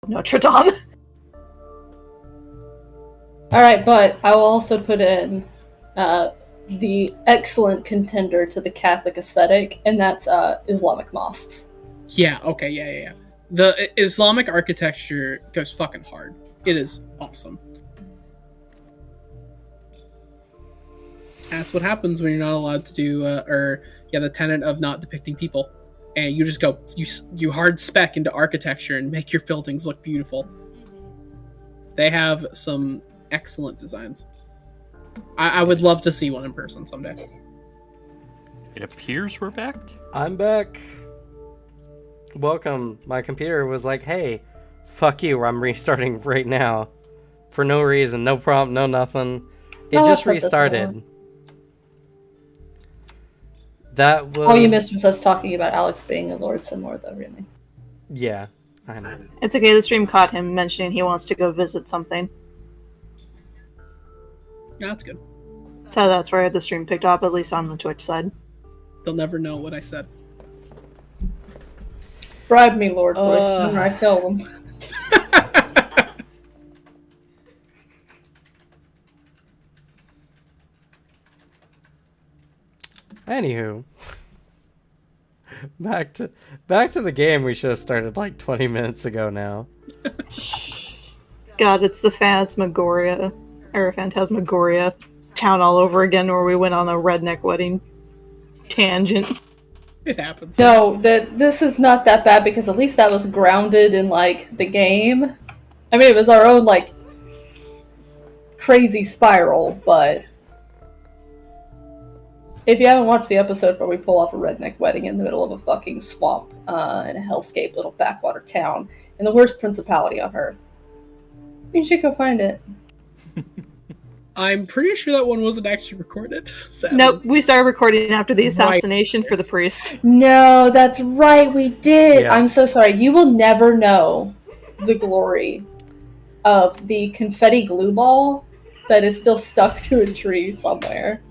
Notre Dame. Alright, but I will also put in the excellent contender to the Catholic aesthetic, and that's Islamic mosques. Yeah, okay, yeah. The Islamic architecture goes fucking hard. It is awesome. That's what happens when you're not allowed to do, the tenet of not depicting people. And you just go, you hard spec into architecture and make your buildings look beautiful. They have some excellent designs. I would love to see one in person someday. It appears we're back. I'm back. Welcome. My computer was like, hey, fuck you, I'm restarting right now. For no reason, no prompt, no nothing. It just restarted. That was... All you missed was us talking about Alex being a Lord some more, though, really. Yeah, I know. It's okay, the stream caught him mentioning he wants to go visit something. Yeah, that's good. So that's where the stream picked up, at least on the Twitch side. They'll never know what I said. Bribe me, Lord Royce, when I tell them. Anywho, back to the game we should have started like 20 minutes ago now. God, it's the Phantasmagoria town all over again, where we went on a redneck wedding tangent. It happens. No, this is not that bad, because at least that was grounded in, like, the game. I mean, it was our own, like, crazy spiral, but... If you haven't watched the episode where we pull off a redneck wedding in the middle of a fucking swamp in a hellscape little backwater town in the worst principality on Earth, you should go find it. I'm pretty sure that one wasn't actually recorded. Sadly. Nope, we started recording after the assassination for the priest. No, that's right, we did! Yeah. I'm so sorry. You will never know the glory of the confetti glue ball that is still stuck to a tree somewhere.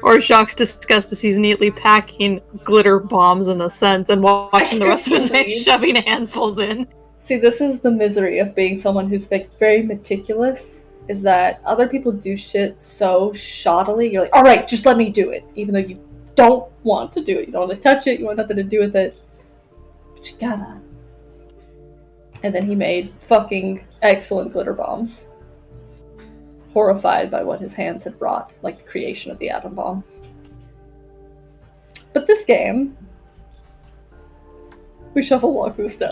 Or Shock's disgust as he's neatly packing glitter bombs in a sense and watching the rest of us shoving handfuls in. See, this is the misery of being someone who's like very meticulous, is that other people do shit so shoddily, you're like, alright, just let me do it, even though you don't want to do it. You don't want to touch it, you want nothing to do with it. But you gotta. And then he made fucking excellent glitter bombs. Horrified by what his hands had wrought, like the creation of the atom bomb. But this game, we shuffle walk through the snow.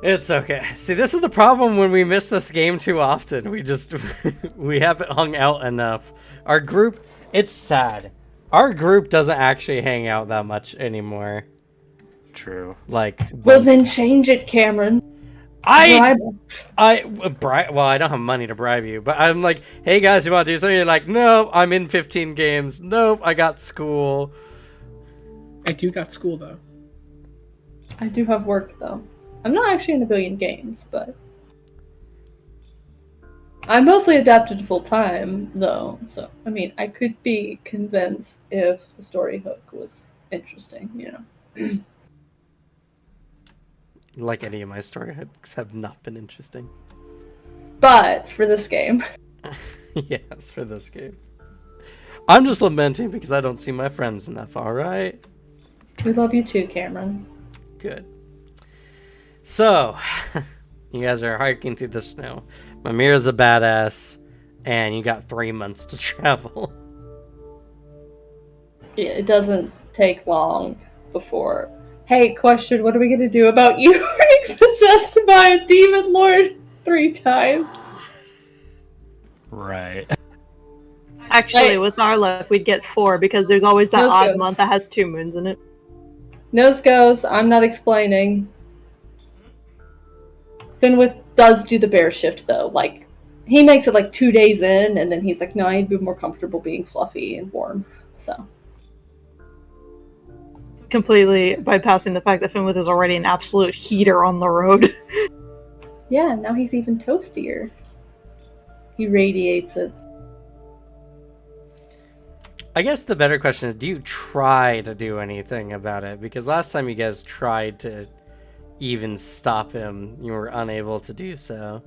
It's okay. See, this is the problem when we miss this game too often. We haven't hung out enough. Our group, it's sad. Our group doesn't actually hang out that much anymore. True. Like, Well, then change it, Cameron. I don't have money to bribe you, but I'm like, hey guys, you want to do something? You're like, no, I'm in 15 games. Nope, I got school. I do got school, though. I do have work, though. I'm not actually in a billion games, but... I'm mostly adapted to full-time, though, so, I mean, I could be convinced if the story hook was interesting, you know? Like any of my story hooks have not been interesting. But, for this game... Yes, for this game. I'm just lamenting because I don't see my friends enough, alright? We love you too, Cameron. Good. So, you guys are hiking through the snow. Mamira's a badass, and you got 3 months to travel. Yeah, it doesn't take long before... Hey, question, what are we gonna do about you being possessed by a demon lord 3 times? Right. Actually, with our luck, we'd get 4, because there's always that odd month that has 2 moons in it. Nose goes, I'm not explaining. Finwith does do the bear shift, though. Like, he makes it like 2 days in, and then he's like, no, I need to be more comfortable being fluffy and warm, so... Completely bypassing the fact that Finwith is already an absolute heater on the road. Yeah, now he's even toastier. He radiates it. I guess the better question is, do you try to do anything about it? Because last time you guys tried to even stop him, you were unable to do so.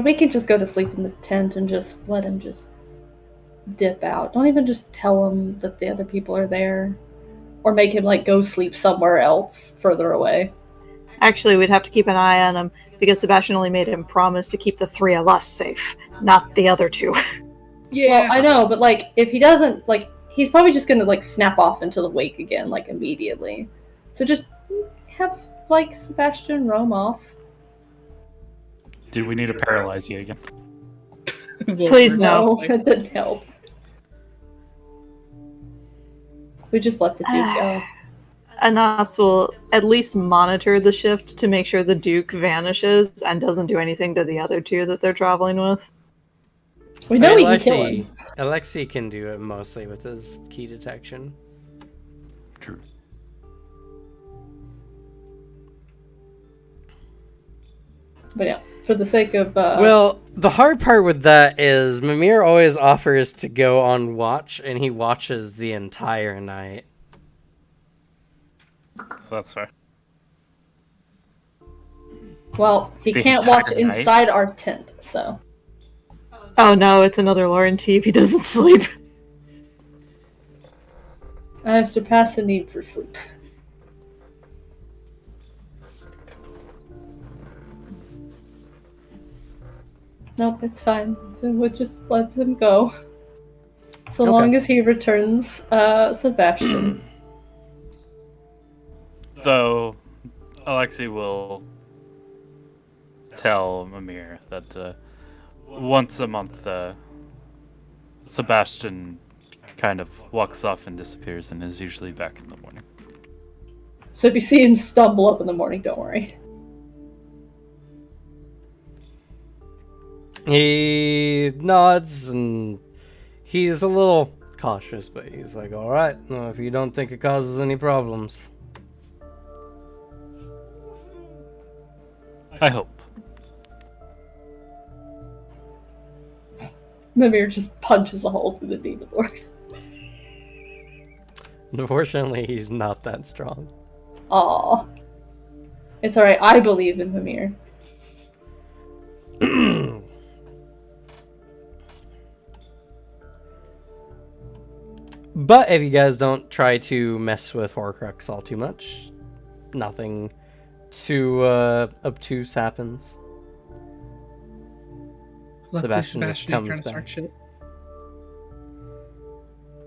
We can just go to sleep in the tent and just let him just dip out. Don't even just tell him that the other people are there. Or make him, like, go sleep somewhere else, further away. Actually, we'd have to keep an eye on him, because Sebastian only made him promise to keep the 3 of us safe, not the other 2. Yeah. Well, I know, but, like, if he doesn't, like, he's probably just gonna, like, snap off into the wake again, like, immediately. So just have, like, Sebastian roam off. Do we need to paralyze you again? Please no. No, that didn't help. We just let the Duke go. Anas will at least monitor the shift to make sure the Duke vanishes and doesn't do anything to the other 2 that they're traveling with. We know we can kill him. Alexei can do it mostly with his key detection. True. But yeah, for the sake of... Well, the hard part with that is Mimir always offers to go on watch, and he watches the entire night. That's fair. Well, he The can't watch entire night? inside our tent, so... Oh no, it's another Lauren T if he doesn't sleep. I have surpassed the need for sleep. Nope, it's fine. We'll just let him go. So Okay. long as he returns Sebastian. Though, Alexei will tell Mimir that once a month, Sebastian kind of walks off and disappears and is usually back in the morning. So if you see him stumble up in the morning, don't worry. He nods, and he's a little cautious, but he's like, alright, no, if you don't think it causes any problems. I hope. Mimir just punches a hole through the demon lord. Unfortunately, he's not that strong. Aw. It's alright, I believe in Mimir. But if you guys don't try to mess with Horcrux all too much, nothing too obtuse happens. Luckily, Sebastian just ain't comes trying to back. start shit.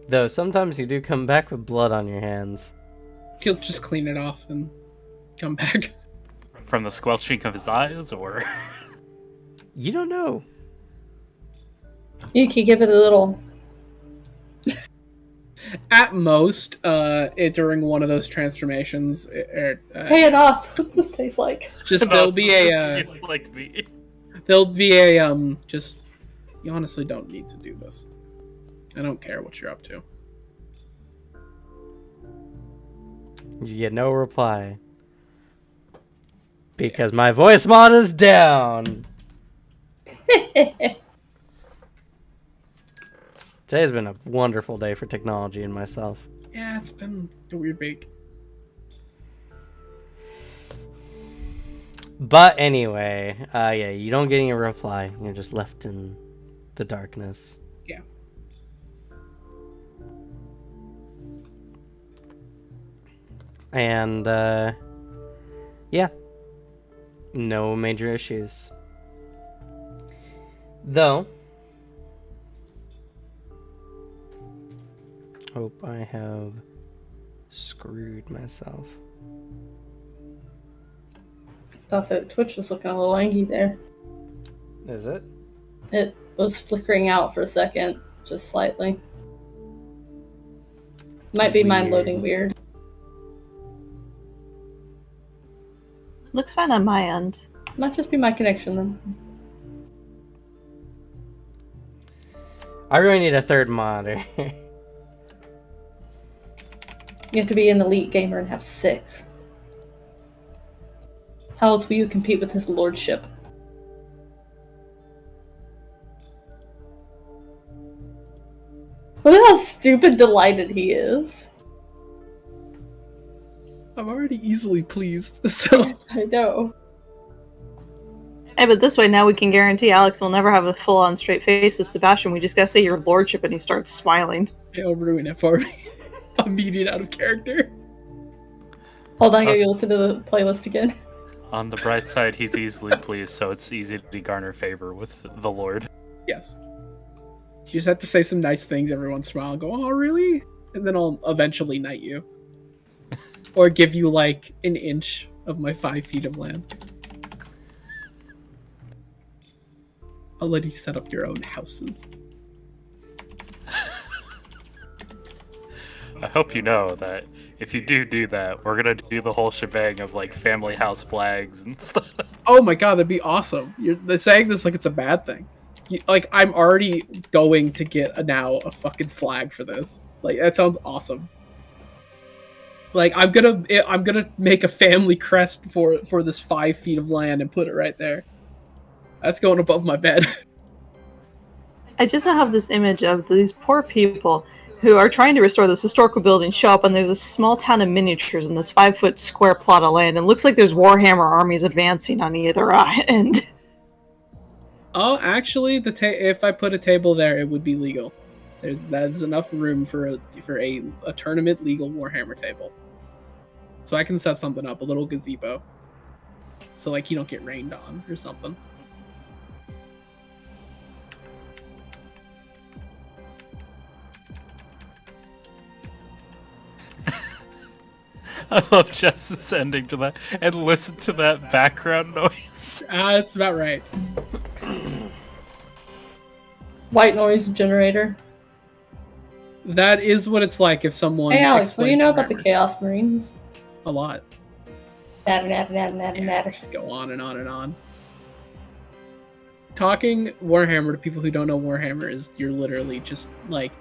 Though sometimes you do come back with blood on your hands. He'll just clean it off and come back. From the squelching of his eyes, or... You don't know. You can give it a little... At most, during one of those transformations, Hey, Anas, what's this taste like? just there'll be a It's like me. just you honestly don't need to do this. I don't care what you're up to. You get no reply. Because my voice mod is down. Today's been a wonderful day for technology and myself. Yeah, it's been a weird week. But anyway, yeah, you don't get any reply. You're just left in the darkness. Yeah. And, yeah. No major issues. Though, hope I have screwed myself. Also, Twitch was looking a little angry there. Is it? It was flickering out for a second, just slightly. Might be mine Weird. loading weird. Looks fine on my end. Might just be my connection then. I really need a third monitor. You have to be an elite gamer and have 6. How else will you compete with his lordship? Look at how stupid delighted he is. I'm already easily pleased, so I know. Hey, but this way now we can guarantee Alex will never have a full-on straight face as Sebastian. We just gotta say your lordship and he starts smiling. it'll ruin it for me. Immediate out of character. Hold on, I gotta listen to the playlist again. On the bright side, he's easily pleased, so it's easy to garner favor with the Lord. Yes. You just have to say some nice things every once in a while and go, oh, really? And then I'll eventually knight you. Or give you, like, an inch of my 5 feet of land. I'll let you set up your own houses. I hope you know that if you do that, we're gonna do the whole shebang of like family house flags and stuff. Oh my god, that'd be awesome. They're saying this like it's a bad thing. Like, I'm already going to get a fucking flag for this. Like, that sounds awesome. Like, I'm gonna make a family crest for this 5 feet of land and put it right there. That's going above my bed. I just have this image of these poor people who are trying to restore this historical building, show up, and there's a small town of miniatures in this 5-foot square plot of land, and it looks like there's Warhammer armies advancing on either end. Oh, actually, if I put a table there, it would be legal. That's enough room for a tournament legal Warhammer table. So I can set something up, a little gazebo. So like you don't get rained on or something. I love Jess's ending to that, and listen to that background noise. That's about right. White noise generator. That is what it's like if someone. Hey Alex, what do you explains know about the Warhammer. Chaos Marines? A lot. Natter. Just go on and on and on. Talking Warhammer to people who don't know Warhammer is you're literally just like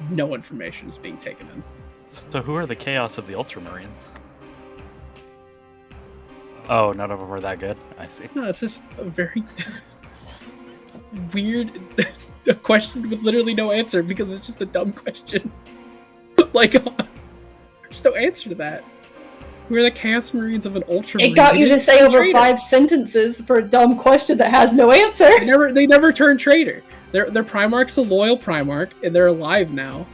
no information is being taken in. So who are the Chaos of the Ultramarines? Oh, none of them are that good. I see. No, it's just a very weird a question with literally no answer because it's just a dumb question. Like, there's no answer to that. Who are the Chaos Marines of an Ultramarine? It got you to say over traitor. 5 sentences for a dumb question that has no answer. They never turn traitor. Their Primarch's a loyal Primarch, and they're alive now.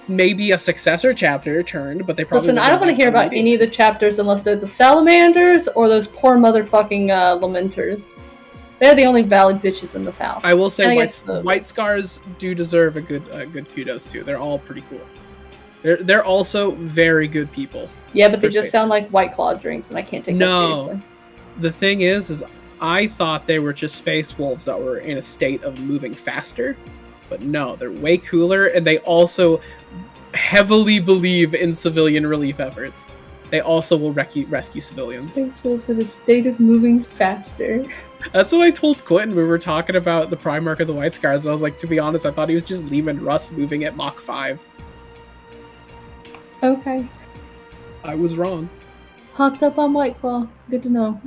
Maybe a successor chapter turned, but they probably. Listen, I don't want to hear about any of the chapters unless they're the Salamanders or those poor motherfucking Lamenters. They're the only valid bitches in this house. I will say, And White Scars do deserve a good kudos too. They're all pretty cool. They're also very good people. Yeah, but they for just space. sound like White Claw drinks, and I can't take that seriously. The thing is I thought they were just space wolves that were in a state of moving faster, but no, they're way cooler, and they also heavily believe in civilian relief efforts. They also will rescue civilians. Space wolves in a state of moving faster. That's what I told Quentin. We were talking about the Primarch of the White Scars, and I was like, to be honest, I thought he was just Lehman Russ moving at Mach 5. Okay. I was wrong. Hopped up on White Claw. Good to know.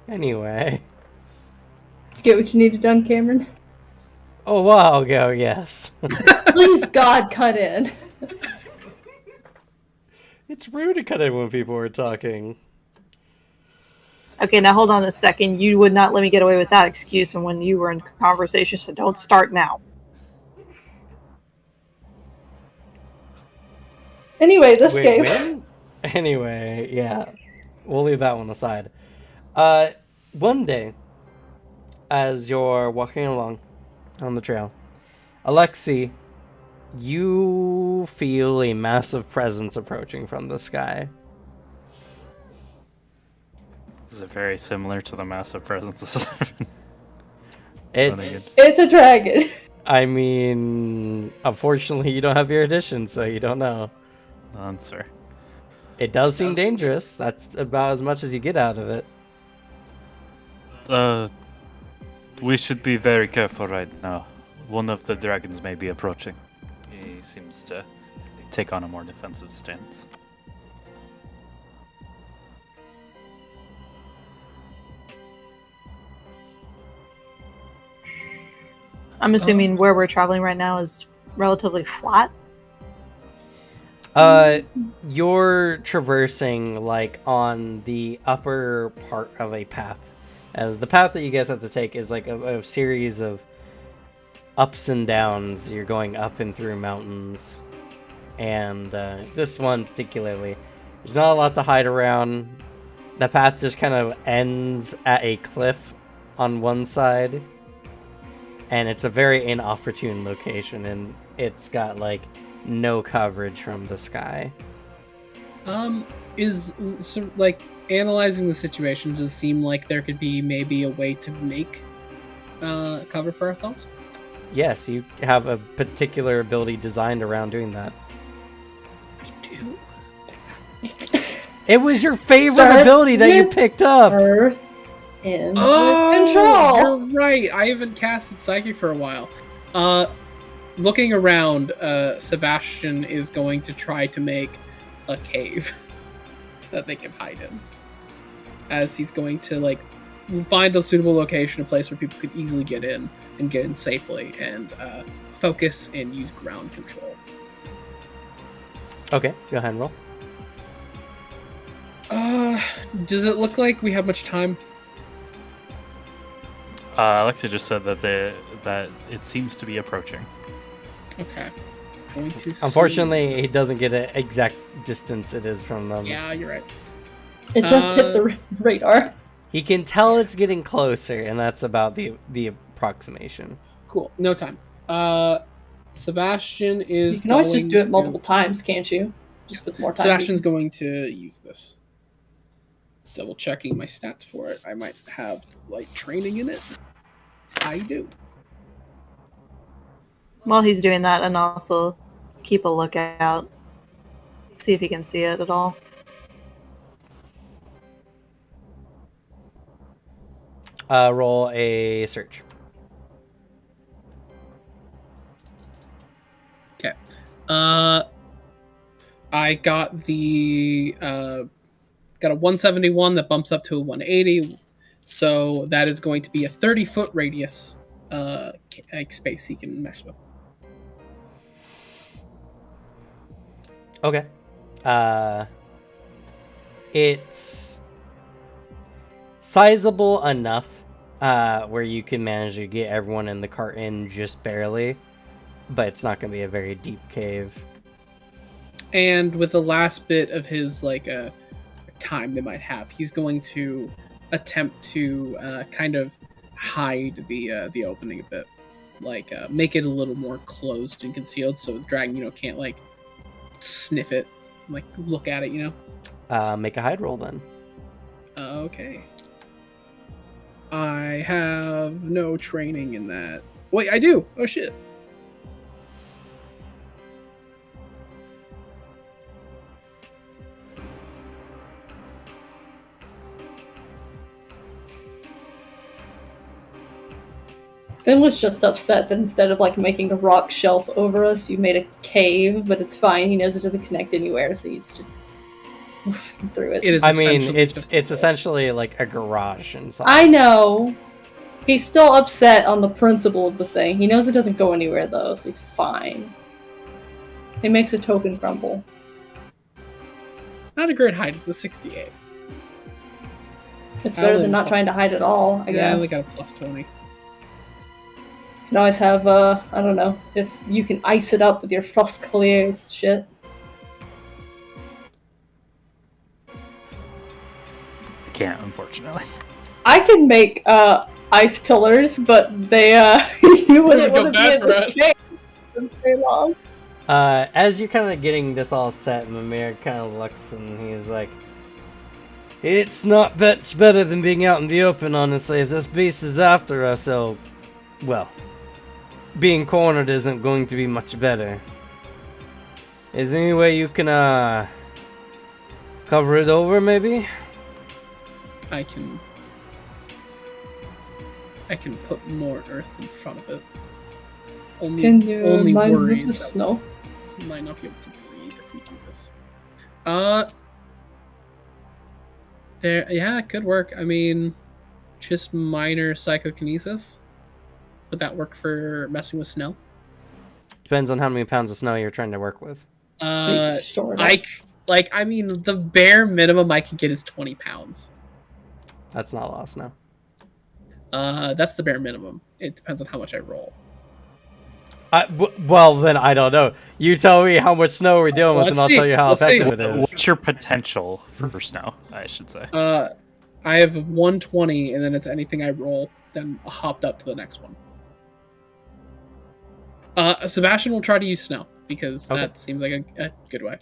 Anyway. Get what you needed done, Cameron? A while ago, yes. Please, God, cut in. It's rude to cut in when people are talking. Okay, now hold on a second. You would not let me get away with that excuse when you were in conversation, so don't start now. Anyway, this Wait, game. when? Anyway, yeah. We'll leave that one aside. One day, as you're walking along on the trail, Alexi, you feel a massive presence approaching from the sky. Is it very similar to the massive presence? It's a dragon. I mean, unfortunately, you don't have your edition, so you don't know. Answer. It does seem dangerous. That's about as much as you get out of it. We should be very careful right now. One of the dragons may be approaching. He seems to take on a more defensive stance. I'm assuming where we're traveling right now is relatively flat. You're traversing like on the upper part of a path, as the path that you guys have to take is like a series of ups and downs. You're going up and through mountains, and this one particularly, there's not a lot to hide around. The path just kind of ends at a cliff on one side, and it's a very inopportune location, and it's got like no coverage from the sky. Like analyzing the situation, does it seem like there could be maybe a way to make cover for ourselves? Yes, you have a particular ability designed around doing that. I do. It was your favorite ability that you picked up. Earth in Oh, control. you're right. I haven't casted Psychic for a while. Looking around, Sebastian is going to try to make a cave that they can hide in. As he's going to like find a suitable location, a place where people could easily get in and get in safely, and focus and use ground control. Okay, go ahead and roll. Does it look like we have much time? Alexia just said that that it seems to be approaching. Okay. Going to Unfortunately, he doesn't get an exact distance it is from them. Yeah, you're right. It just hit the radar. He can tell it's getting closer, and that's about the approximation. Cool. No time. Sebastian is. You can always just going do it to- multiple times, can't you? Just with more time. Sebastian's going to use this. Double checking my stats for it. I might have light training in it. I do. While he's doing that, and also keep a lookout, see if he can see it at all. Roll a search. Okay. I got the got a 171 that bumps up to a 180, so that is going to be a 30-foot radius like space he can mess with. Okay. It's sizable enough where you can manage to get everyone in the cart in just barely, but it's not going to be a very deep cave. And with the last bit of his time they might have, he's going to attempt to kind of hide the opening a bit, make it a little more closed and concealed, so the dragon can't sniff it, look at it. Make a hide roll then. Okay. I have no training in that. Wait, I do. Oh shit. Ben was just upset that instead of making a rock shelf over us, you made a cave, but it's fine. He knows it doesn't connect anywhere, so he's just moving through it. It is. I mean, essentially it's just essentially like a garage inside. I know. He's still upset on the principle of the thing. He knows it doesn't go anywhere, though, so he's fine. He makes a token crumble. not a great height. It's a 68. It's better than not trying to hide at all, I I guess. only got a plus 20. You can always have, I don't know, if you can ice it up with your Frostcolier's shit. I can't, unfortunately. I can make, ice pillars, but they, you wouldn't go want to be bad in for this it. game for very long. As you're kind of getting this all set, Mimir kind of looks and he's like, "It's not much better than being out in the open, honestly. If this beast is after us, well, being cornered isn't going to be much better. Is there any way you can, cover it over, maybe?" I can put more earth in front of it. Can you only mine worry with the is that snow? we might not be able to breathe if we do this. Yeah, it could work. I mean, just minor psychokinesis. Would that work for messing with snow? Depends on how many pounds of snow you're trying to work with. Short up. I mean, the bare minimum I can get is 20 pounds. That's not a lot of snow. That's the bare minimum. It depends on how much I roll. Well, then I don't know. You tell me how much snow we're dealing with, Let's and I'll see. tell you how Let's see. effective it is. What's your potential for snow? I should say. I have 120, and then it's anything I roll, then hopped up to the next one. Sebastian will try to use snow, because Okay. that seems like a good way.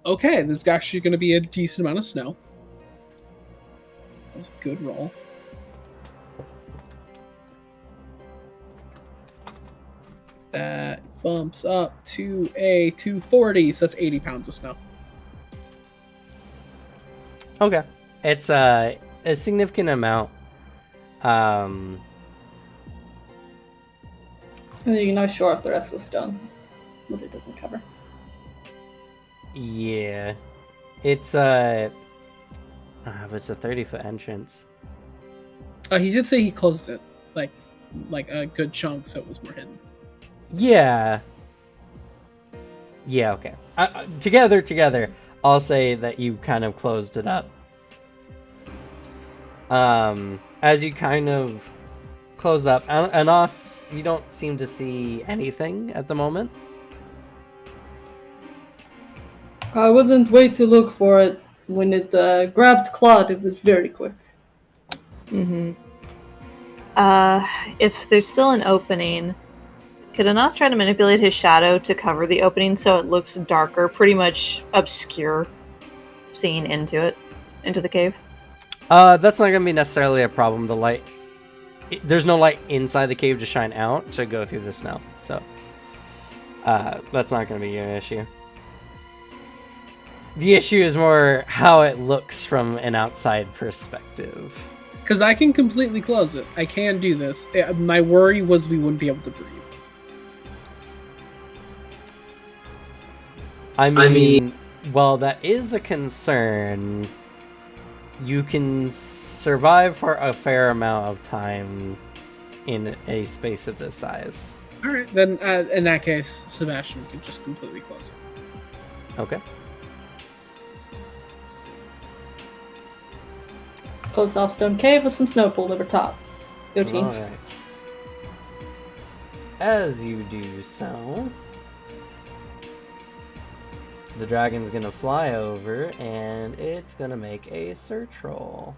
Okay, there's actually going to be a decent amount of snow. That was a good roll. That bumps up to a 240, so that's 80 pounds of snow. Okay. It's a significant amount. You're not sure if the rest was stone, what it doesn't cover. Yeah. It's but it's a 30-foot entrance. He did say he closed it, like a good chunk, so it was more hidden. Yeah. Yeah, okay. Together, I'll say that you kind of closed it up. As you kind of closed up, Anos, you don't seem to see anything at the moment. I wouldn't wait to look for it. When it grabbed Claude, it was very quick. Mm-hmm. If there's still an opening, could Anas try to manipulate his shadow to cover the opening so it looks darker, pretty much obscure, seeing into the cave? That's not gonna be necessarily a problem. The light, there's no light inside the cave to shine out to go through the snow, so that's not gonna be an issue. The issue is more how it looks from an outside perspective. Because I can completely close it. I can do this. My worry was we wouldn't be able to breathe. I mean, well, that is a concern. You can survive for a fair amount of time in a space of this size. Alright, then in that case, Sebastian can just completely close it. Okay. Closed off stone cave with some snow pulled over top. Go team. Alright. As you do so, the dragon's gonna fly over and it's gonna make a search roll.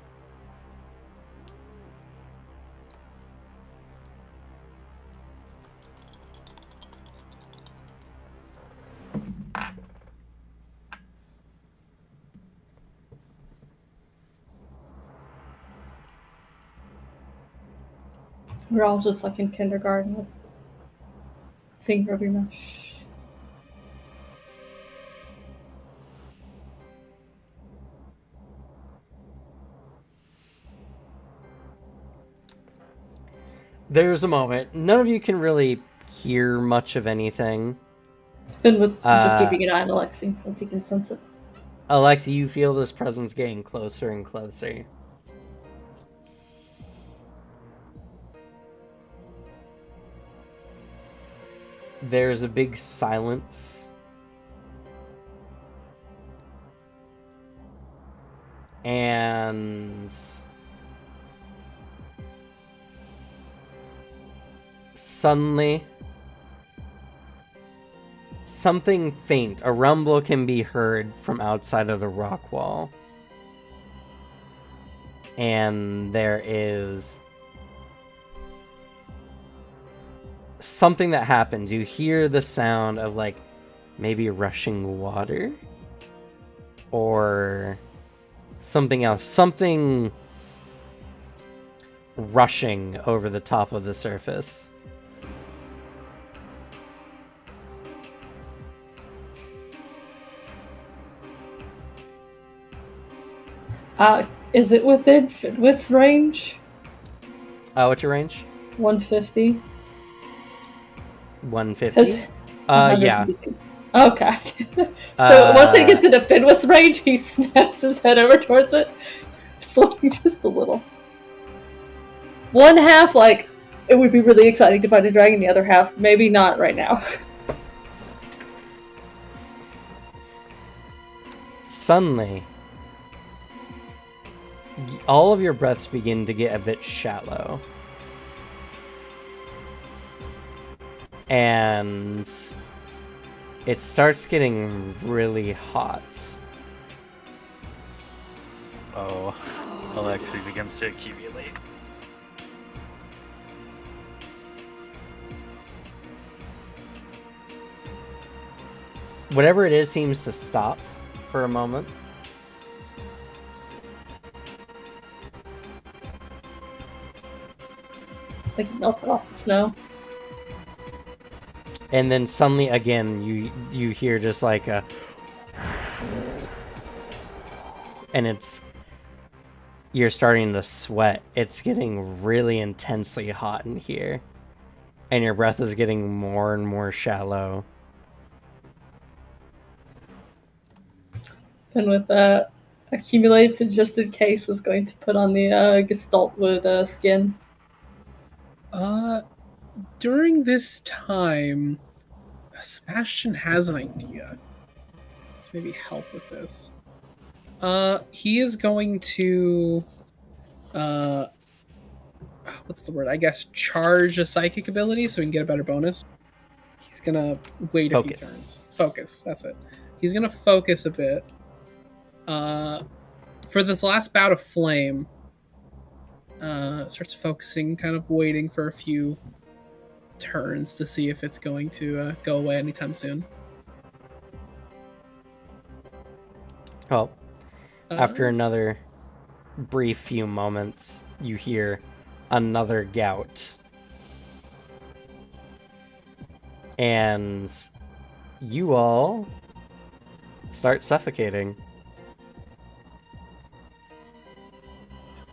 We're all just like in kindergarten with finger over your mouth. Shh. There's a moment. None of you can really hear much of anything. Finwood's just keeping an eye on Alexi since he can sense it. Alexi, you feel this presence getting closer and closer. There's a big silence. And suddenly, something faint, a rumble can be heard from outside of the rock wall. And there is something that happens. You hear the sound of like maybe rushing water or something else. Something rushing over the top of the surface. Is it within Fitwith's range? What's your range? 150. 150? Yeah. Okay. So once it gets into Fitwith's range, he snaps his head over towards it, slowing just a little. One half, like, it would be really exciting to find a dragon. The other half, maybe not right now. Suddenly, all of your breaths begin to get a bit shallow. And it starts getting really hot. Oh, Alexei begins to accumulate. Whatever it is seems to stop for a moment. Like, it melted off the snow. And then suddenly again you hear just like a, and you're starting to sweat. It's getting really intensely hot in here. And your breath is getting more and more shallow. And with that, accumulates and just in case is going to put on the Gestalt with skin. During this time, Sebastian has an idea to maybe help with this. He is going to, what's the word? I guess charge a psychic ability so he can get a better bonus. He's gonna wait a few turns. Focus, that's it. He's gonna focus a bit. For this last bout of flame, starts focusing, kind of waiting for a few turns to see if it's going to go away anytime soon. Well, after another brief few moments, you hear another gout. And you all start suffocating.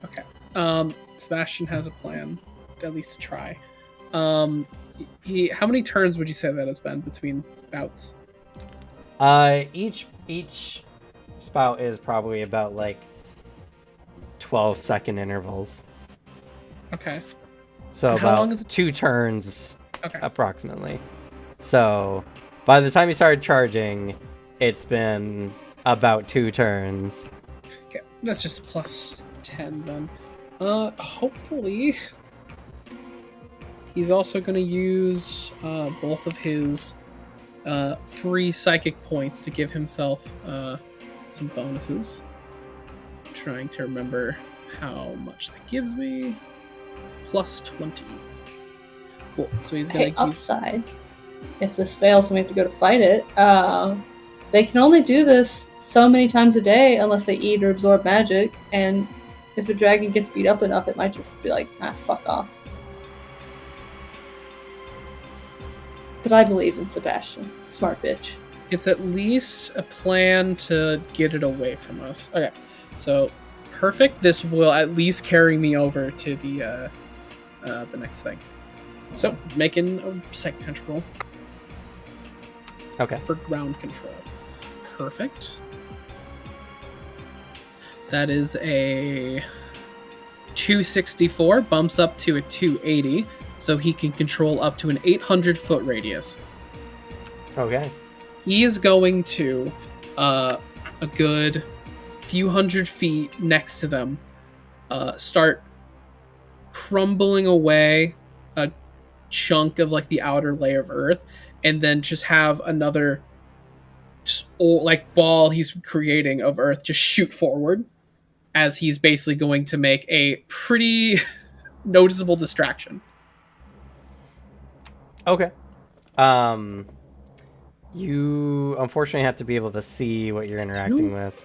Okay. Sebastian has a plan, at least to try. How many turns would you say that has been between bouts? Each spout is probably about like 12-second intervals. Okay. So And how long is about it? 2 turns Okay. approximately. So by the time you started charging, it's been about 2 turns. Okay. That's just plus 10 then. Hopefully he's also going to use both of his free psychic points to give himself some bonuses. Trying to remember how much that gives me. Plus 20. Cool. So he's going Hey, to use... upside. If this fails and we have to go to fight it, they can only do this so many times a day unless they eat or absorb magic, and if a dragon gets beat up enough, it might just be like, fuck off. But I believe in Sebastian. Smart bitch. It's at least a plan to get it away from us. Okay, so perfect. This will at least carry me over to the next thing. So making a second control Okay. for ground control. Perfect. That is a 264, bumps up to a 280, so he can control up to an 800-foot radius. Okay. He is going to, a good few hundred feet next to them, start crumbling away a chunk of like the outer layer of earth, and then just have another ball he's creating of earth just shoot forward, as he's basically going to make a pretty noticeable distraction. Okay. You unfortunately have to be able to see what you're interacting with.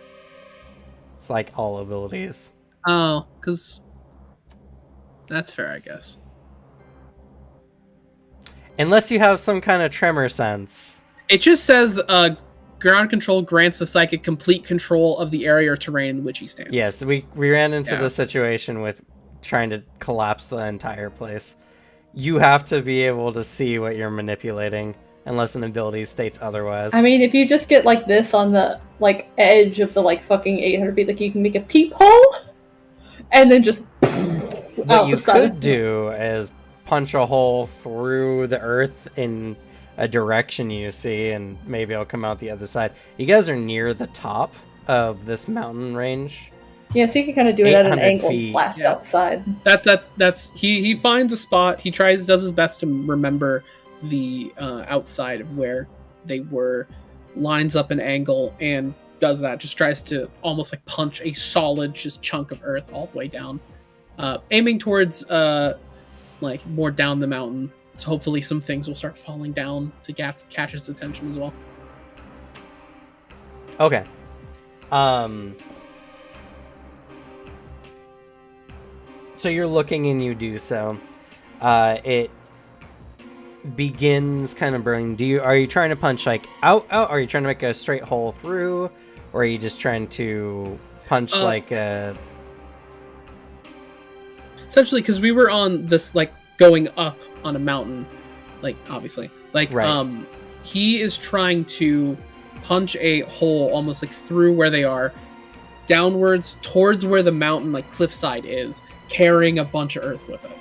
It's like all abilities. Oh, because that's fair, I guess. Unless you have some kind of tremor sense. It just says ground control grants the psychic complete control of the area or terrain in which he stands. Yes, we ran into Yeah. the situation with trying to collapse the entire place. You have to be able to see what you're manipulating, unless an ability states otherwise. I mean, if you just get like this on the like edge of the like fucking 800 feet, like you can make a peephole, and then just what Out you the side of could the- do is punch a hole through the earth in a direction you see, and maybe it'll come out the other side. You guys are near the top of this mountain range. Yeah, so you can kind of do it at an 800 angle, feet. blast Yeah. outside. That's he finds a spot. He does his best to remember the outside of where they were, lines up an angle and does that. Just tries to almost like punch a solid just chunk of earth all the way down, aiming towards like more down the mountain. So hopefully some things will start falling down to catch his attention as well. Okay. So you're looking and you do so. It begins kind of burning. Are you trying to punch like out? Are you trying to make a straight hole through? Or are you just trying to punch like a... Essentially, because we were on this like going up on a mountain, like obviously, like Right. he is trying to punch a hole almost like through where they are, downwards towards where the mountain like cliffside is, carrying a bunch of earth with it.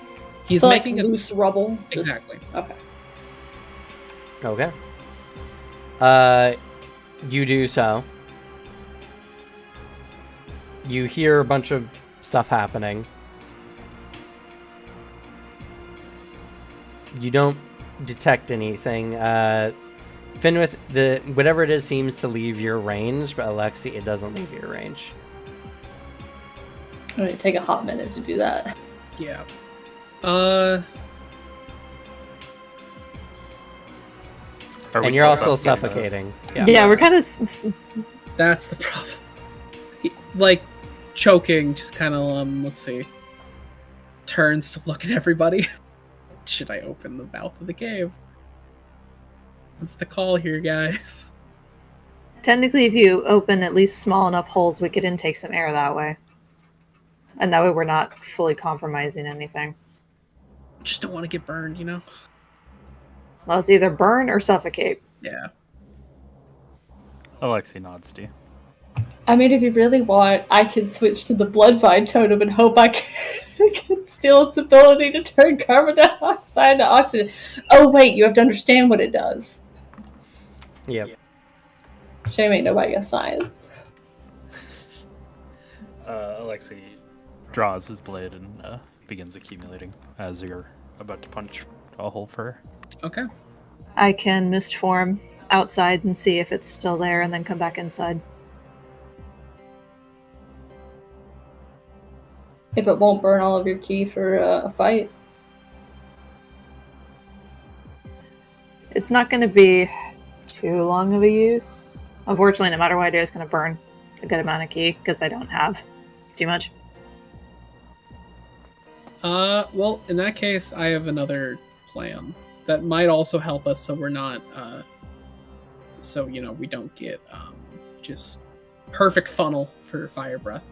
He's So, making like, loose rubble. Just... exactly. Okay. Okay. You do so. You hear a bunch of stuff happening. You don't detect anything. Finwith, whatever it is seems to leave your range, but Alexi, it doesn't leave your range. I'm gonna take a hot minute to do that. Yeah. Are we And you're also suffocating, suffocating. Yeah, we're kind of. That's the problem. Like choking, just kind of let's see. Turns to look at everybody. Should I open the mouth of the cave? What's the call here, guys? Technically, if you open at least small enough holes, we could intake some air that way. And that way we're not fully compromising anything. Just don't want to get burned, you know? Well, it's either burn or suffocate. Yeah. Alexi nods to you. I mean, if you really want, I can switch to the Bloodvine totem and hope I can steal its ability to turn carbon dioxide into oxygen. Oh, wait, you have to understand what it does. Yep. Shame ain't nobody got science. Alexi draws his blade and begins accumulating as you're about to punch a hole for her. Okay. I can mist form outside and see if it's still there and then come back inside. If it won't burn all of your ki for a fight. It's not going to be too long of a use. Unfortunately, no matter what I do, it's going to burn a good amount of ki because I don't have too much. Well, in that case, I have another plan that might also help us so we're not, so, you know, we don't get, just perfect funnel for fire breath.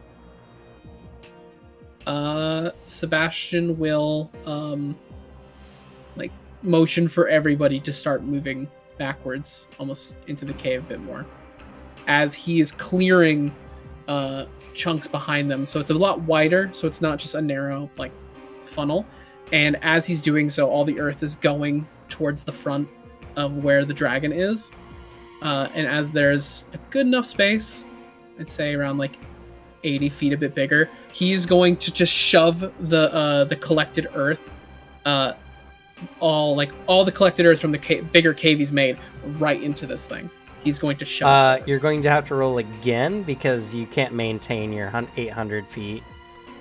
Sebastian will, like, motion for everybody to start moving backwards, almost into the cave a bit more, as he is clearing, chunks behind them, so it's a lot wider, so it's not just a narrow, like, funnel. And as he's doing so, all the earth is going towards the front of where the dragon is. And as there's a good enough space, I'd say around like 80 feet, a bit bigger, he's going to just shove the collected earth, all the collected earth from the bigger cave he's made, right into this thing. He's going to shove. You're going to have to roll again because you can't maintain your 800 feet.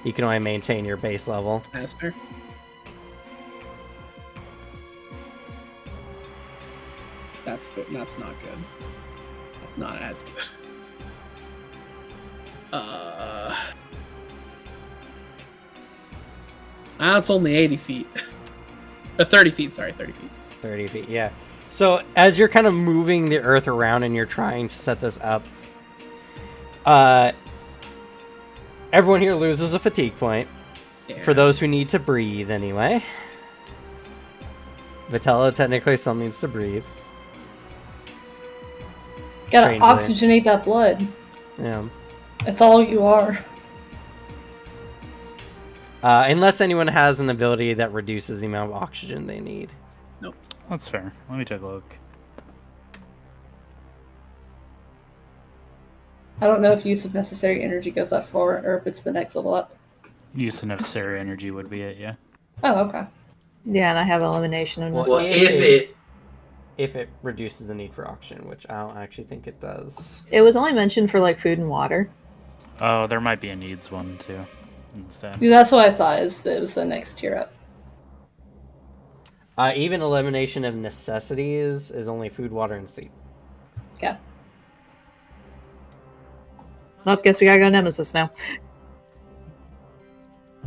You can only maintain your base level. That's fair. That's good. That's not good. That's not as good. That's only 80 feet. 30 feet, sorry, 30 feet. 30 feet, yeah. So as you're kind of moving the earth around and you're trying to set this up, everyone here loses a fatigue point. Yeah. For those who need to breathe, anyway. Vitella technically still needs to breathe. Gotta Strangely. oxygenate that blood. Yeah. That's all you are. Unless anyone has an ability that reduces the amount of oxygen they need. That's fair. Let me take a look. I don't know if use of necessary energy goes up for, or if it's the next level up. Use of necessary energy would be it, yeah. Oh, okay. Yeah, and I have elimination of Well, necessities. if it reduces the need for oxygen, which I don't actually think it does. It was only mentioned for like food and water. Oh, there might be a needs one too, instead. Yeah, that's what I thought. It was the next tier up. Even elimination of necessities is only food, water, and sleep. Okay. Oh, guess we gotta go Nemesis now.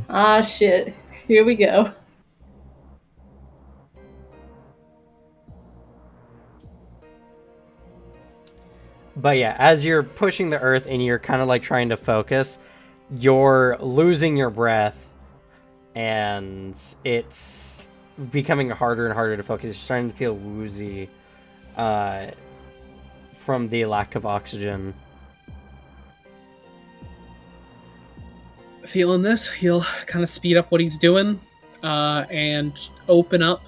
Ah, shit. Here we go. But yeah, as you're pushing the earth and you're kind of like trying to focus, you're losing your breath, and it's becoming harder and harder to focus. You're starting to feel woozy from the lack of oxygen. Feeling this, he'll kind of speed up what he's doing and open up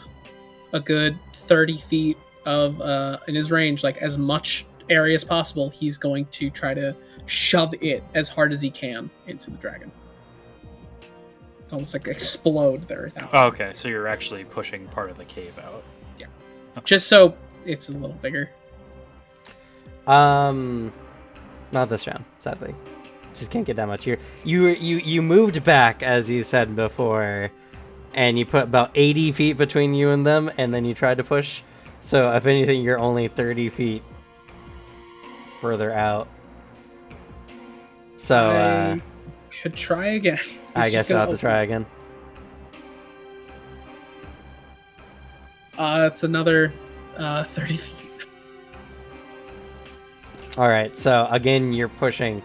a good 30 feet of in his range, like as much area as possible. He's going to try to shove it as hard as he can into the dragon. Almost like explode the earth out. Oh, okay, so you're actually pushing part of the cave out. Yeah. Just so it's a little bigger. Not this round, sadly. Just can't get that much here. You moved back, as you said before, and you put about 80 feet between you and them, and then you tried to push. So if anything, you're only 30 feet further out. So I could try again. I guess I'll have to try again. It's another 30 feet. All right. So again, you're pushing.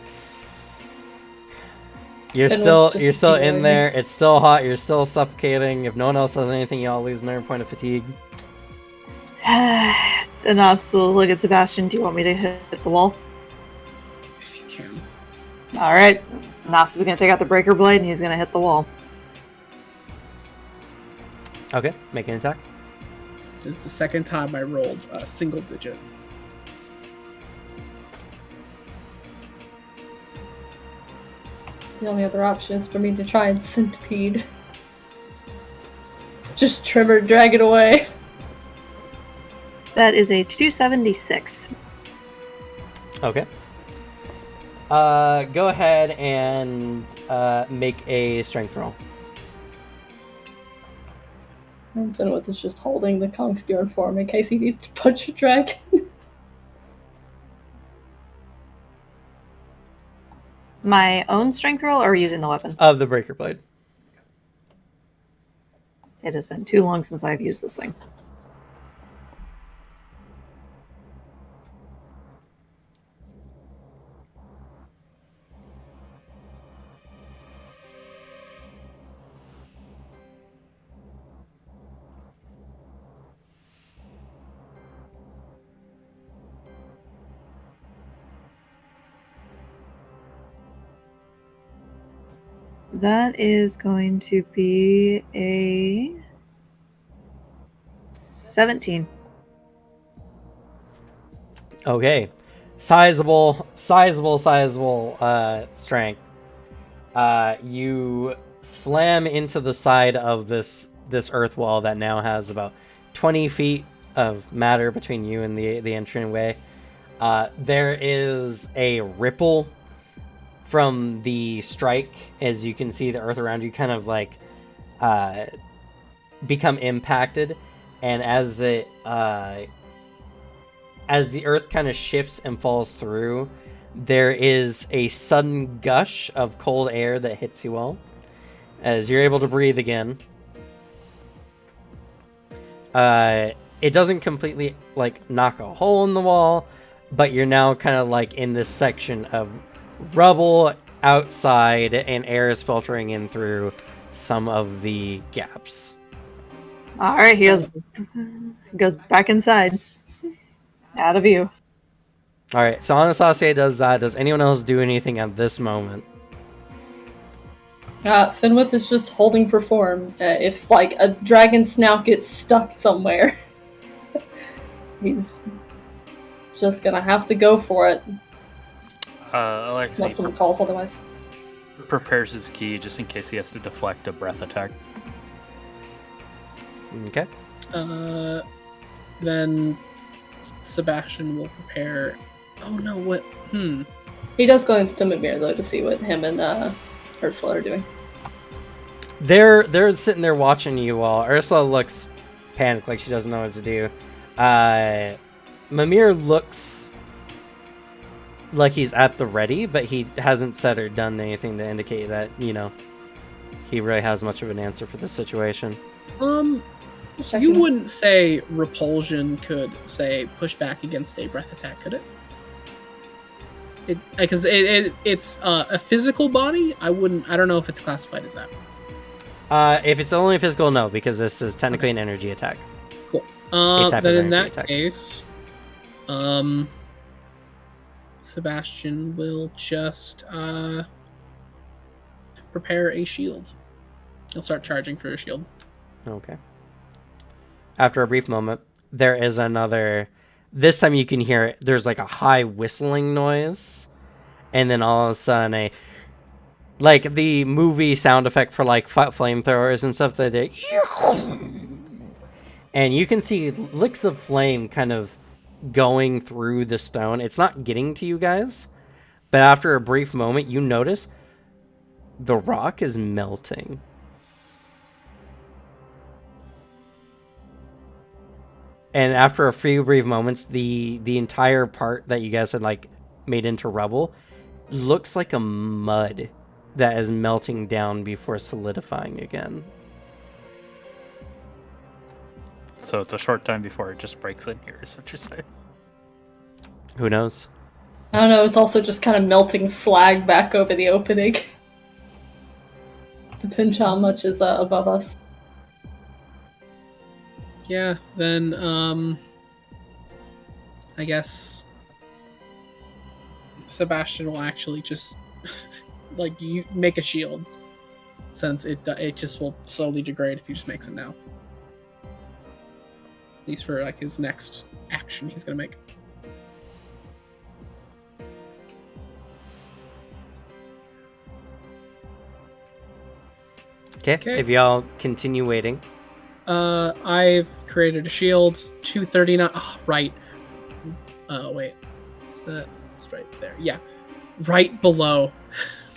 You're And still we'll just in keep there. It's still hot. You're still suffocating. If no one else has anything, y'all lose another point of fatigue. And also look at Sebastian. Do you want me to hit the wall? If you can. All right. Nas is gonna take out the breaker blade and he's gonna hit the wall. Okay. Make an attack. It's the second time I rolled a single digit. The only other option is for me to try and centipede. Just trim or drag it away. That is a 276. Okay. Go ahead and make a strength roll. I'm done with this, just holding the Kongsbjorn form in case he needs to punch a dragon. My own strength roll or using the weapon? Of the breaker blade. It has been too long since I've used this thing. That is going to be a 17. Okay. Sizable strength. You slam into the side of this earth wall that now has about 20 feet of matter between you and the entryway. There is a ripple from the strike. As you can see, the earth around you kind of like become impacted, and as the earth kind of shifts and falls through, there is a sudden gush of cold air that hits you all as you're able to breathe again. It doesn't completely like knock a hole in the wall, but you're now kind of like in this section of rubble outside, and air is filtering in through some of the gaps. All right, he goes back inside. Out of view. All right, so Anastasia does that. Does anyone else do anything at this moment? Finwith is just holding for form. If, like, a dragon snout gets stuck somewhere, he's just gonna have to go for it. Alexei Unless someone calls otherwise. prepares his key just in case he has to deflect a breath attack. Okay. Then Sebastian will prepare. Oh no! What? He does glance to Mimir, though, to see what him and Ursula are doing. They're sitting there watching you all. Ursula looks panicked, like she doesn't know what to do. Mimir looks like he's at the ready, but he hasn't said or done anything to indicate that, he really has much of an answer for this situation. You wouldn't say repulsion could, say, push back against a breath attack, could it? Because it's a physical body. I don't know if it's classified as that. If it's only physical, no, because this is technically an energy attack. Cool. A type Then of in that energy attack. case, Sebastian will just prepare a shield. He'll start charging for a shield. Okay. After a brief moment, there is another. This time you can hear it. There's like a high whistling noise, and then all of a sudden like the movie sound effect for like flamethrowers and stuff that they. And you can see licks of flame kind of going through the stone. It's not getting to you guys, but after a brief moment, you notice the rock is melting. And after a few brief moments, the entire part that you guys had like made into rubble looks like a mud that is melting down before solidifying again. So it's a short time before it just breaks in here, is what you're saying? Who knows? I don't know, it's also just kind of melting slag back over the opening. Depends how much is above us. Yeah, then, I guess Sebastian will actually just, like, you make a shield, since it just will slowly degrade if he just makes it now. At least for, like, his next action he's gonna make. Okay. If y'all continue waiting. I've created a shield, 239. Oh, right. Wait. Is that? It's right there. Yeah. Right below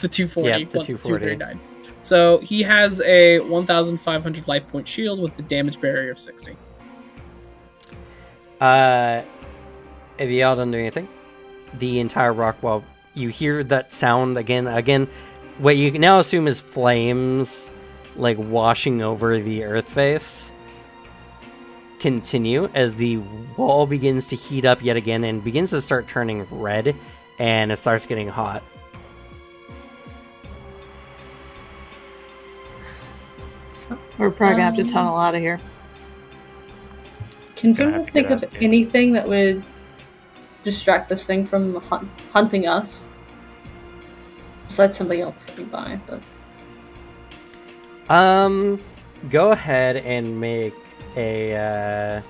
the 240. Yeah, the 240. 239. So he has a 1,500 life point shield with the damage barrier of 60. If y'all don't do anything, the entire rock wall, you hear that sound again. What you can now assume is flames, like washing over the earth face, continue as the wall begins to heat up yet again and begins to start turning red, and it starts getting hot. We're probably gonna have to tunnel out of here. Can Gonna have you to think get of out of here. anything that would distract this thing from hunting us? Besides something else coming by, but... Go ahead and make a,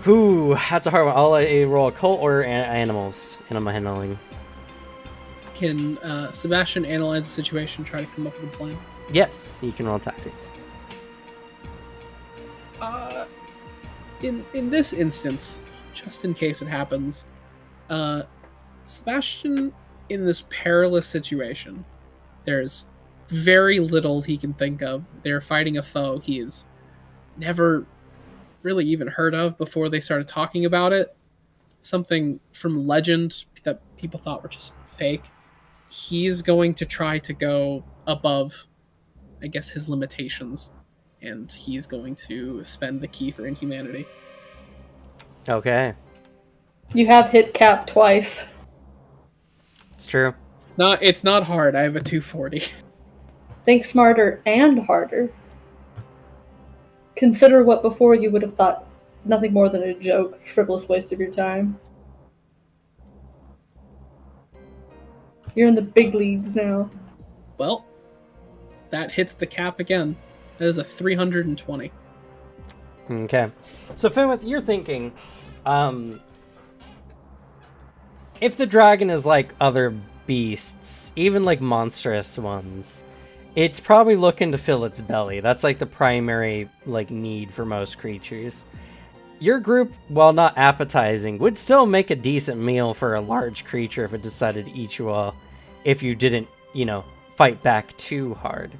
that's a hard one. I'll let you roll occult or animal handling. Can Sebastian analyze the situation, try to come up with a plan? Yes, you can roll tactics. In this instance, just in case it happens, Sebastian, in this perilous situation, there's very little he can think of. They're fighting a foe he has never really even heard of before they started talking about it. Something from legend that people thought were just fake. He's going to try to go above, I guess, his limitations, and he's going to spend the key for inhumanity. Okay, You have hit cap twice. it's true. It's not hard. I have a 240. Think smarter and harder. Consider what before you would have thought nothing more than a joke, frivolous waste of your time. You're in the big leagues now. Well, that hits the cap again. That is a 320. Okay. So, Finwith, you're thinking, if the dragon is like other beasts, even like monstrous ones, it's probably looking to fill its belly. That's like the primary like need for most creatures. Your group, while not appetizing, would still make a decent meal for a large creature if it decided to eat you all, if you didn't, fight back too hard.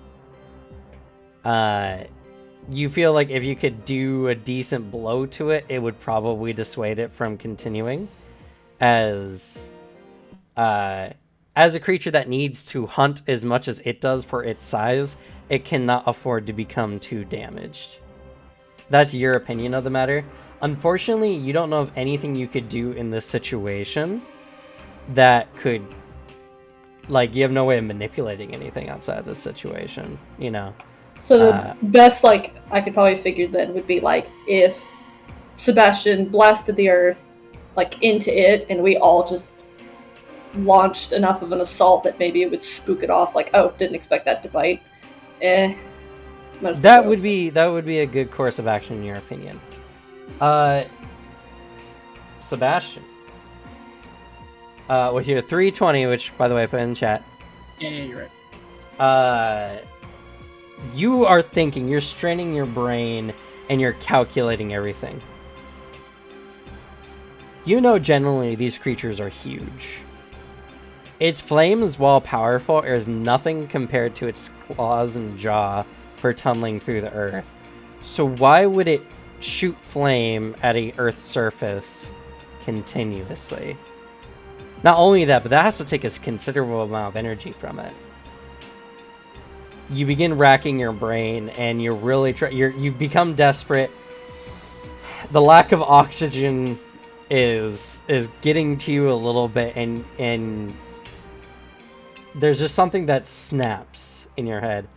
You feel like if you could do a decent blow to it, it would probably dissuade it from continuing. As a creature that needs to hunt as much as it does for its size, it cannot afford to become too damaged. That's your opinion of the matter. Unfortunately, you don't know of anything you could do in this situation that could, you have no way of manipulating anything outside of this situation, So the best, I could probably figure then would be, if Sebastian blasted the earth, into it, and we all just launched enough of an assault that maybe it would spook it off, didn't expect that to bite. That would be a good course of action in your opinion. Sebastian. With your 320, which, by the way, I put in chat. Yeah, you're right. You are thinking, you're straining your brain, and you're calculating everything. Generally, these creatures are huge. Its flames, while powerful, is nothing compared to its claws and jaw for tunneling through the earth. So why would it shoot flame at a earth surface continuously? Not only that, but that has to take a considerable amount of energy from it. You begin racking your brain, and you're really you become desperate. The lack of oxygen is getting to you a little bit, and there's just something that snaps in your head,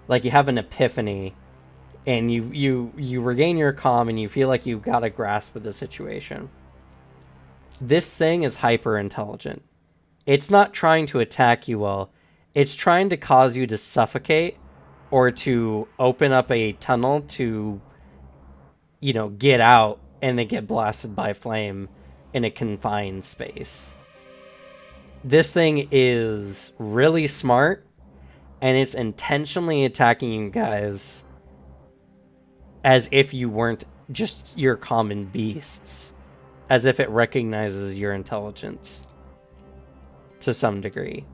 like you have an epiphany, and you regain your calm, and you feel like you've got a grasp of the situation. This thing is hyper intelligent. It's not trying to attack you all. It's trying to cause you to suffocate, or to open up a tunnel to, get out and then get blasted by flame in a confined space. This thing is really smart, and it's intentionally attacking you guys as if you weren't just your common beasts, as if it recognizes your intelligence to some degree.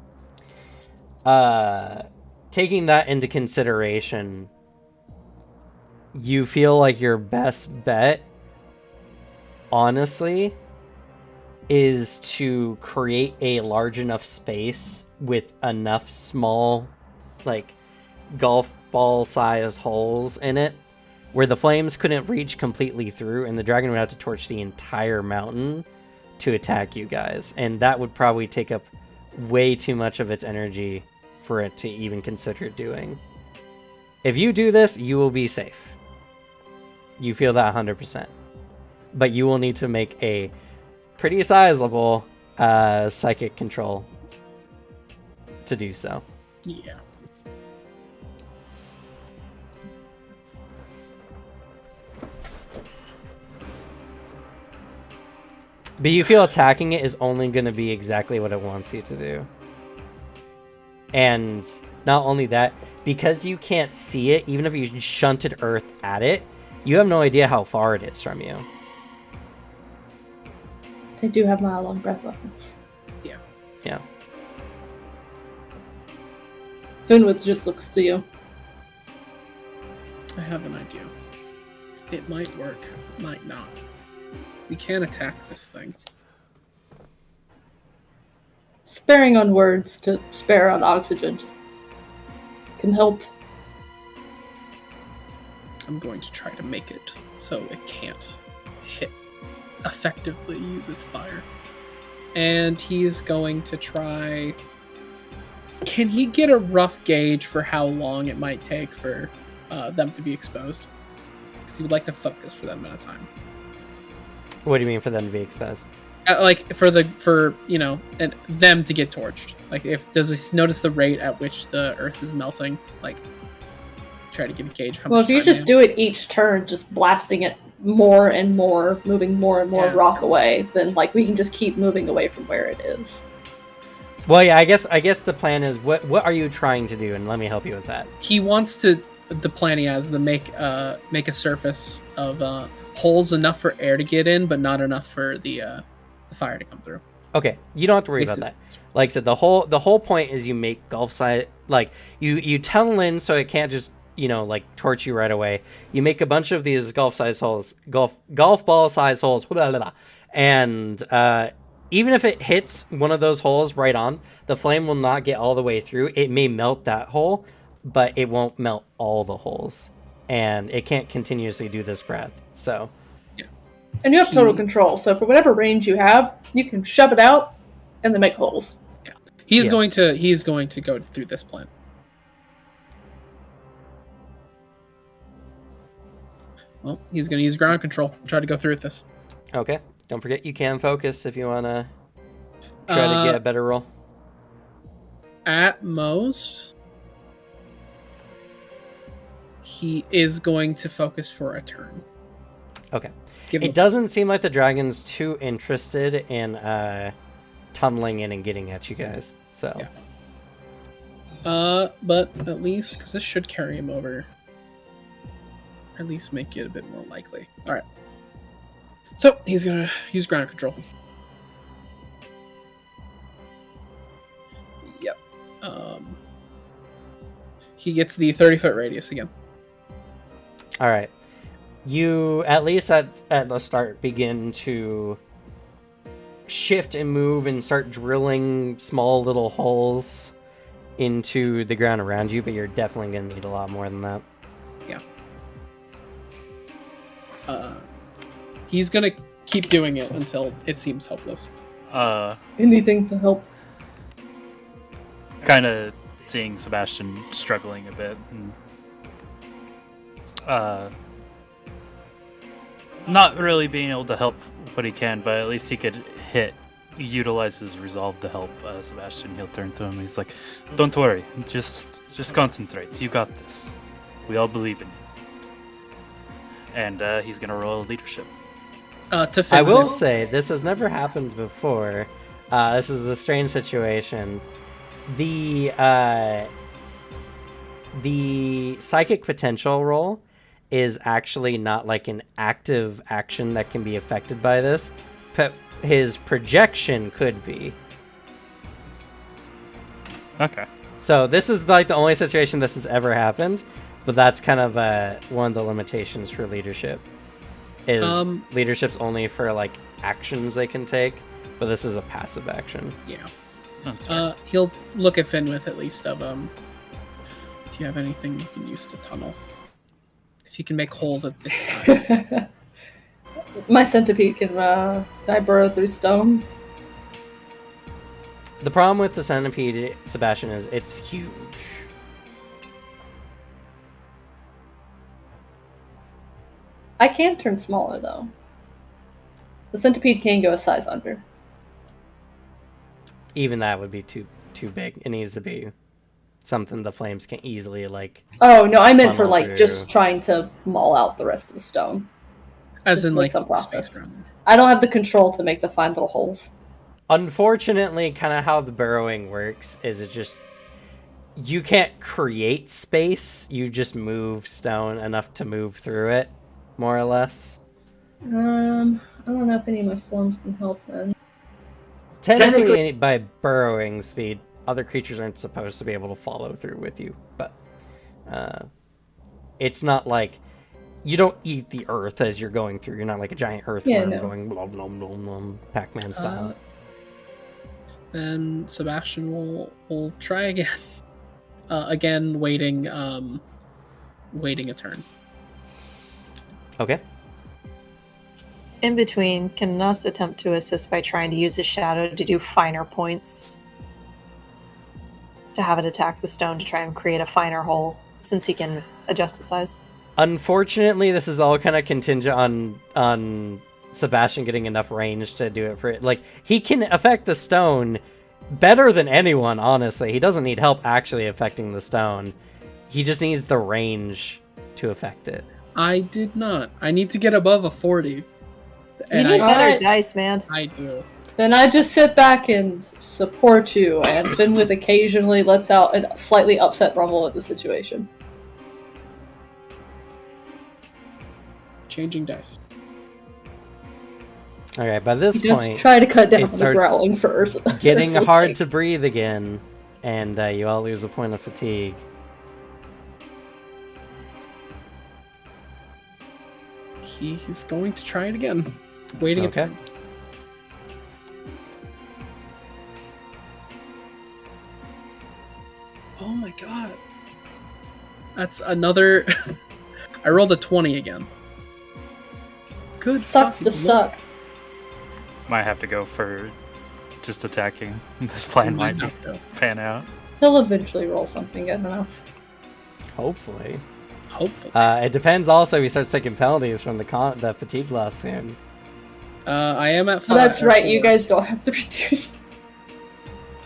Taking that into consideration, you feel like your best bet, honestly, is to create a large enough space with enough small, golf ball sized holes in it where the flames couldn't reach completely through, and the dragon would have to torch the entire mountain to attack you guys. And that would probably take up way too much of its energy for it to even consider doing. If you do this, you will be safe. You feel that 100%. But you will need to make a pretty sizable psychic control to do so. Yeah. But you feel attacking it is only going to be exactly what it wants you to do. And not only that, because you can't see it, even if you shunted earth at it, you have no idea how far it is from you. They do have mile-long breath weapons. Yeah. Yeah. Finwith just looks to you. I have an idea. It might work, might not. We can't attack this thing. Sparing on words to spare on oxygen just can help. I'm going to try to make it so it can't effectively use its fire. And he's going to try... Can he get a rough gauge for how long it might take for them to be exposed? Because he would like to focus for that amount of time. What do you mean for them to be exposed? For them to get torched. Like, does he notice the rate at which the Earth is melting? Like, try to get a gauge of how Well, much if you time just they do it each turn, just blasting it more and more, moving more and more Yeah. rock away, then like we can just keep moving away from where it is. Well, yeah, I guess the plan is what are you trying to do, and let me help you with that. He wants to. The plan he has to make a surface of holes enough for air to get in, but not enough for the fire to come through. Okay, you don't have to worry about that. Like I said, the whole point is you make gulf size, like you tunnel in so it can't just like torch you right away. You make a bunch of these golf ball size holes, blah, blah, blah. And even if it hits one of those holes right on, the flame will not get all the way through. It may melt that hole, but it won't melt all the holes, and it can't continuously do this breath. So. And you have total control, so for whatever range you have, you can shove it out and then make holes. Yeah. He is going to go through this plan. Well, he's going to use ground control. Try to go through with this. Okay. Don't forget you can focus if you want to try to get a better roll. At most, he is going to focus for a turn. Okay. It doesn't seem like the dragon's too interested in tunneling in and getting at you guys. So. Yeah. But at least, because this should carry him over, or at least make it a bit more likely. All right. So he's gonna use ground control. Yep. He gets the 30-foot radius again. All right. You, at least at the start, begin to shift and move and start drilling small little holes into the ground around you, but you're definitely going to need a lot more than that. Yeah. He's going to keep doing it until it seems hopeless. Anything to help. Kind of seeing Sebastian struggling a bit, and not really being able to help what he can, but at least he could utilize his resolve to help Sebastian. He'll turn to him. He's like, "Don't worry, just concentrate. You got this. We all believe in you." And he's gonna roll leadership. I will say this has never happened before. This is a strange situation. The psychic potential roll is actually not like an active action that can be affected by this, but his projection could be. Okay. So this is like the only situation this has ever happened, but that's kind of one of the limitations for leadership. Is leadership's only for like actions they can take, but this is a passive action. Yeah. That's fair. He'll look at Finwith at least of if you have anything you can use to tunnel. If you can make holes at this size. My centipede can I burrow through stone? The problem with the centipede, Sebastian, is it's huge. I can turn smaller though. The centipede can go a size under. Even that would be too big. It needs to be something the flames can easily like. Oh no, I meant for funnel like through. just trying to maul out the rest of the stone. As Just in like like some space process. around. I don't have the control to make the fine little holes. Unfortunately, kind of how the burrowing works is it just you can't create space. You just move stone enough to move through it, more or less. I don't know if any of my forms can help then. Technically, by burrowing speed, other creatures aren't supposed to be able to follow through with you, but it's not like you don't eat the earth as you're going through. You're not like a giant earthworm going blom blom blom blom Pac-Man style. Then Sebastian will try again. Again, waiting a turn. Okay. In between, can Nus attempt to assist by trying to use his shadow to do finer points? To have it attack the stone to try and create a finer hole, since he can adjust the size. Unfortunately, this is all kind of contingent on Sebastian getting enough range to do it for it. Like, he can affect the stone better than anyone, honestly. He doesn't need help actually affecting the stone. He just needs the range to affect it. I did not. I need to get above a 40. You And need I, better Alright. dice, man. I do. Then I just sit back and support you, and Finwith occasionally lets out a slightly upset rumble at the situation. Changing dice. Okay, by this Just point, try to cut down it on the starts growling first. getting For hard sake. to breathe again, and you all lose a point of fatigue. He's going to try it again. Waiting Okay. a turn. Oh my god. That's another... I rolled a 20 again. Good Sucks to fucking suck. Might have to go for just attacking. This plan Might might have to. pan out. He'll eventually roll something good enough. Hopefully. Hopefully. It depends also if he starts taking penalties from the fatigue loss soon. I am at 5. Oh, that's right, you guys don't have to reduce.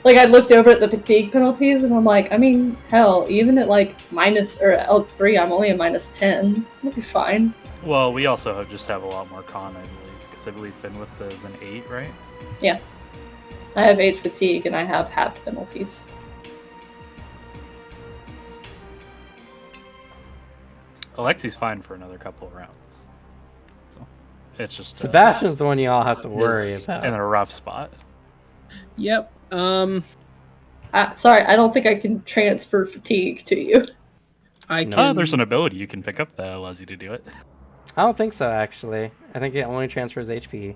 Like, I looked over at the fatigue penalties, and I'm like, I mean, hell, even at, like, minus, or L3, I'm only a minus 10. It'll be fine. Well, we also just have a lot more con, I believe, because I believe Finwith is an 8, right? Yeah. I have 8 fatigue, and I have halved penalties. Alexi's fine for another couple of rounds. So it's just Sebastian's the one you all have to worry is about. in a rough spot. Yep. Sorry, I don't think I can transfer fatigue to you. I No. can... There's an ability you can pick up that allows you to do it. I don't think so, actually. I think it only transfers HP.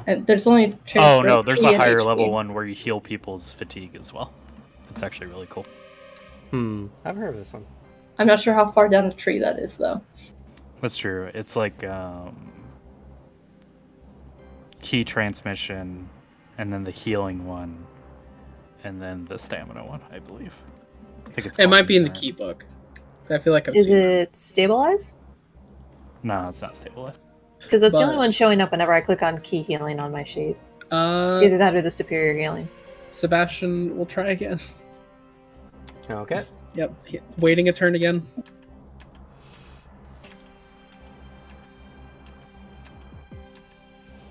There's only transfer Oh no, there's T a and higher HP. level one where you heal people's fatigue as well. It's actually really cool. I've heard of this one. I'm not sure how far down the tree that is, though. That's true. It's like key transmission, and then the healing one, and then the stamina one, I believe. I think it's It called might be in the concurrent. key book. I feel like I've Is seen it stabilize? No, it's not stabilized. Because that's the only But- one showing up whenever I click on key healing on my sheet. it. Either that or the superior healing. Sebastian will try again. Okay. Yep. Waiting a turn again.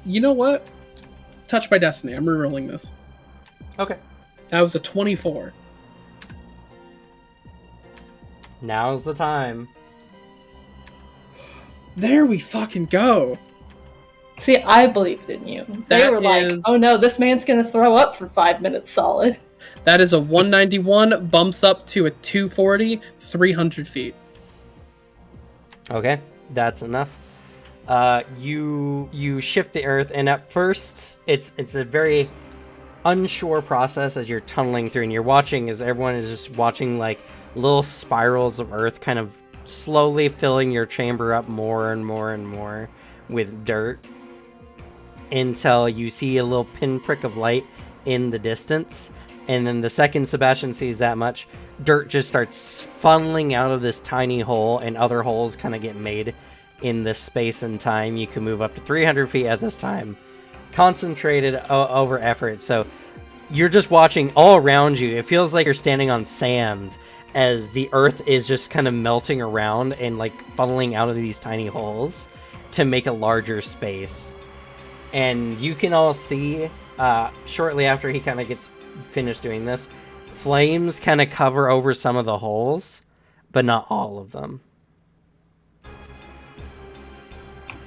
You know what? Touched by Destiny. I'm rerolling this. Okay. That was a 24. Now's the time. There we fucking go. See, I believed in you. They That were like, is- oh no, this man's gonna throw up for 5 minutes solid. That is a 191, bumps up to a 240, 300 feet. Okay, that's enough. You shift the earth, and at first it's a very unsure process as you're tunneling through, and you're watching as everyone is just watching like little spirals of earth kind of slowly filling your chamber up more and more and more with dirt until you see a little pinprick of light in the distance. And then the second Sebastian sees that much, dirt just starts funneling out of this tiny hole, and other holes kind of get made in this space and time. You can move up to 300 feet at this time. Concentrated over effort. So you're just watching all around you. It feels like you're standing on sand as the earth is just kind of melting around and like funneling out of these tiny holes to make a larger space. And you can all see, shortly after he kind of gets finished doing this, flames kind of cover over some of the holes, but not all of them.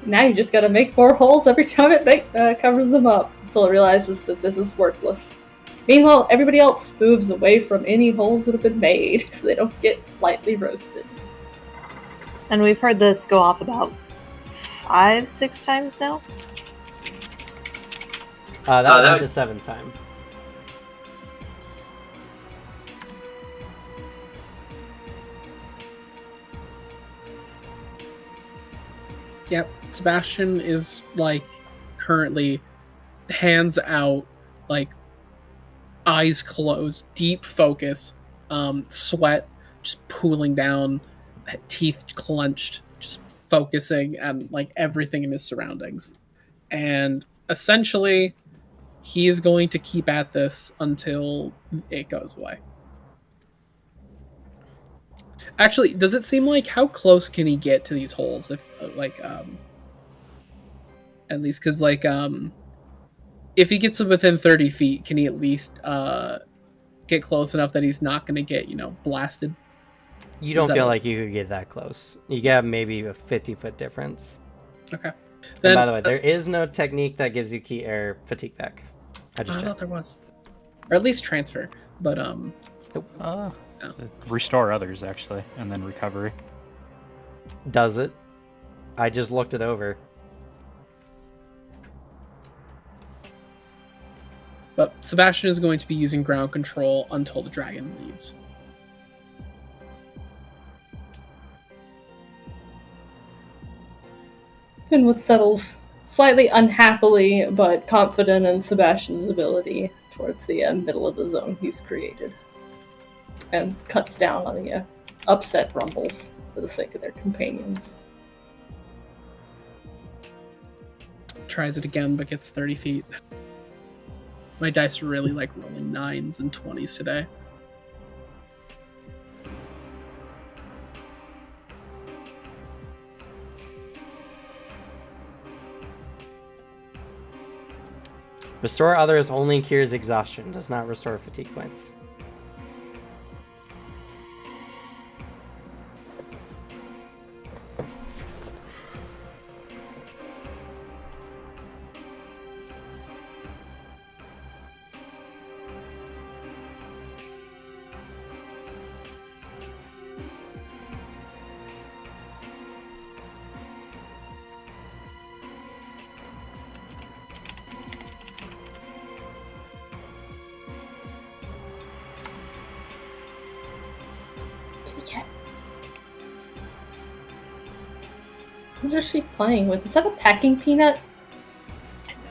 Now you just gotta make more holes every time it covers them up until it realizes that this is worthless. Meanwhile, everybody else moves away from any holes that have been made so they don't get lightly roasted. And we've heard this go off about 5-6 times now. That would be the 7th time. Yep. Sebastian is like currently hands out, like eyes closed, deep focus, sweat just pooling down, teeth clenched, just focusing on like everything in his surroundings. And essentially he is going to keep at this until it goes away. Actually, does it seem like how close can he get to these holes? If at least because if he gets within 30 feet, can he at least get close enough that he's not going to get blasted? You don't feel like you could get that close. You get maybe a 50-foot difference. Okay. And by the way, there is no technique that gives you key or fatigue back. I just thought checked. there was, or at least transfer. But Nope. Restore others, actually, and then recovery. Does it? I just looked it over. But Sebastian is going to be using ground control until the dragon leaves. Pinwood settles slightly unhappily, but confident in Sebastian's ability towards the middle of the zone he's created. And cuts down on the upset rumbles for the sake of their companions. Tries it again, but gets 30 feet. My dice are really like rolling 9s and 20s today. Restore others only cures exhaustion, does not restore fatigue points. What is she playing with? Is that a packing peanut?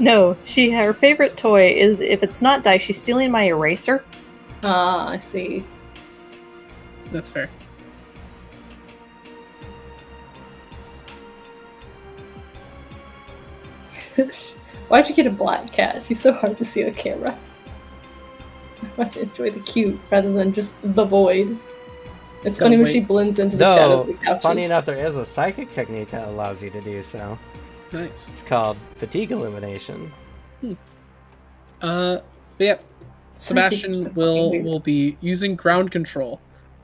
No, her favorite toy is, if it's not dice, she's stealing my eraser. Ah, I see. That's fair. Why'd you get a black cat? She's so hard to see on camera. I want to enjoy the cute rather than just the void. It's funny when she blends into the shadows of the couches. Funny enough, there is a psychic technique that allows you to do so. Nice. It's called fatigue elimination. But yeah, Sebastian will be using ground control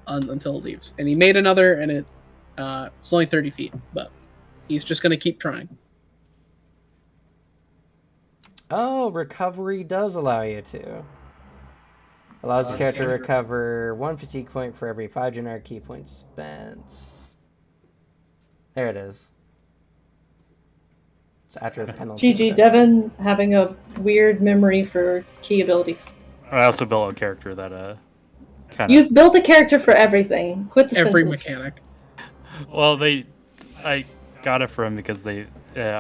until it leaves, and he made another, and it's only 30 feet, but he's just gonna keep trying. Oh, recovery does allow you to. Allows the character to recover 1 fatigue point for every 5 generic key points spent. There it is. It's after the penalty. GG, Devin having a weird memory for key abilities. I also built a character that You've built a character for everything. Quit the Every sentence. mechanic. Well, I got it from because I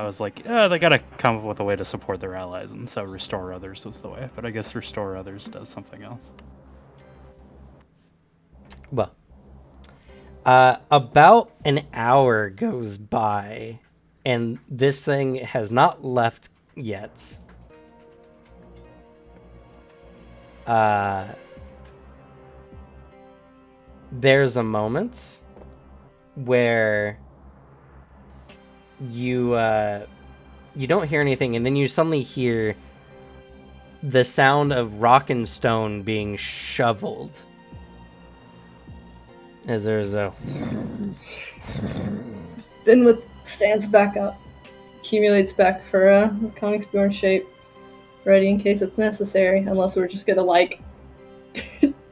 was like, they gotta come up with a way to support their allies, and so restore others was the way. But I guess restore others does something else. Well, about an hour goes by, and this thing has not left yet. There's a moment where you don't hear anything, and then you suddenly hear the sound of rock and stone being shoveled. As there's a... Binwood stands back up, accumulates back for the Kongsbjorn shape, ready in case it's necessary, unless we're just gonna,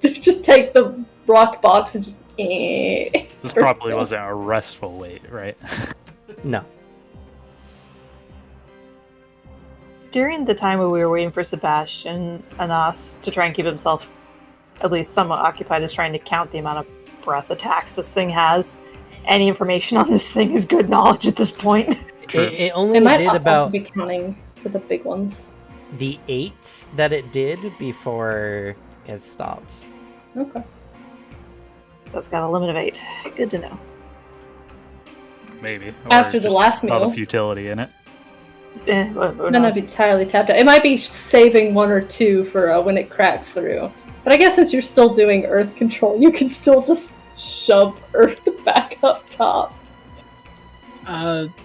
just take the block box and just... This probably wasn't a restful wait, right? No. During the time when we were waiting for Sebastian, Anas, to try and keep himself at least somewhat occupied, is trying to count the amount of breath attacks this thing has. Any information on this thing is good knowledge at this point. It only It might did also about be counting for the big ones. the 8 that it did before it stopped. Okay. So it's got a limit of 8. Good to know. Maybe. Or After the just last saw the meal. futility in it. Who Might not knows? be entirely tapped out. It might be saving 1 or 2 for when it cracks through. But I guess since you're still doing earth control, you can still just shove earth back up top.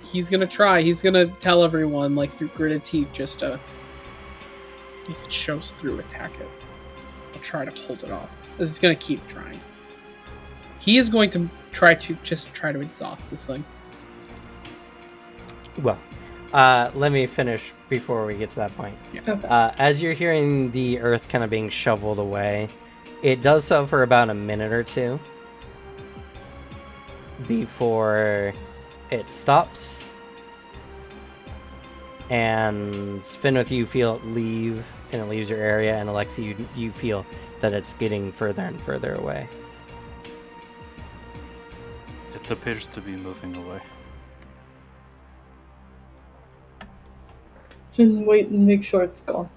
He's gonna try. He's gonna tell everyone, like, through gritted teeth, just if it shows through, attack it. I'll try to hold it off. He's gonna keep trying. He is going to try to exhaust this thing. Well, let me finish before we get to that point. Yeah. Okay. As you're hearing the earth kind of being shoveled away, it does so for about a minute or two before it stops. And Finwith, you feel it leave, and it leaves your area, and Alexi, you feel that it's getting further and further away. It appears to be moving away. Just wait and make sure it's gone.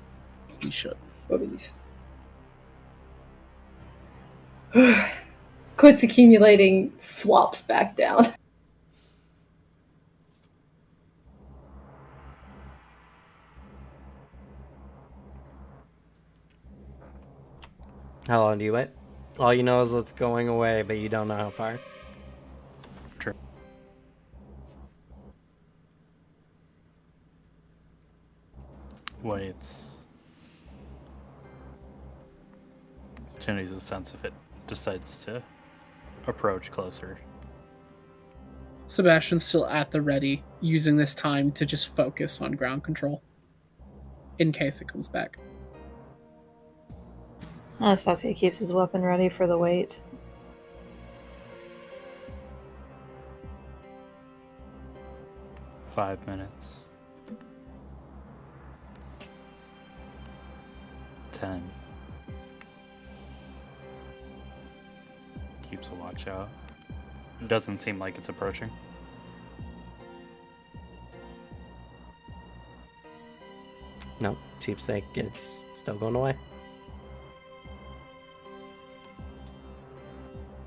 He should. Quits accumulating, flops back down. How long do you wait? All you know is it's going away, but you don't know how far. True. Waits. Continues the sense if it decides to approach closer. Sebastian's still at the ready, using this time to just focus on ground control. In case it comes back. Anastasia keeps his weapon ready for the wait. Five minutes. 10. Keeps a watch out. It doesn't seem like it's approaching. No, keepsake, it's still going away.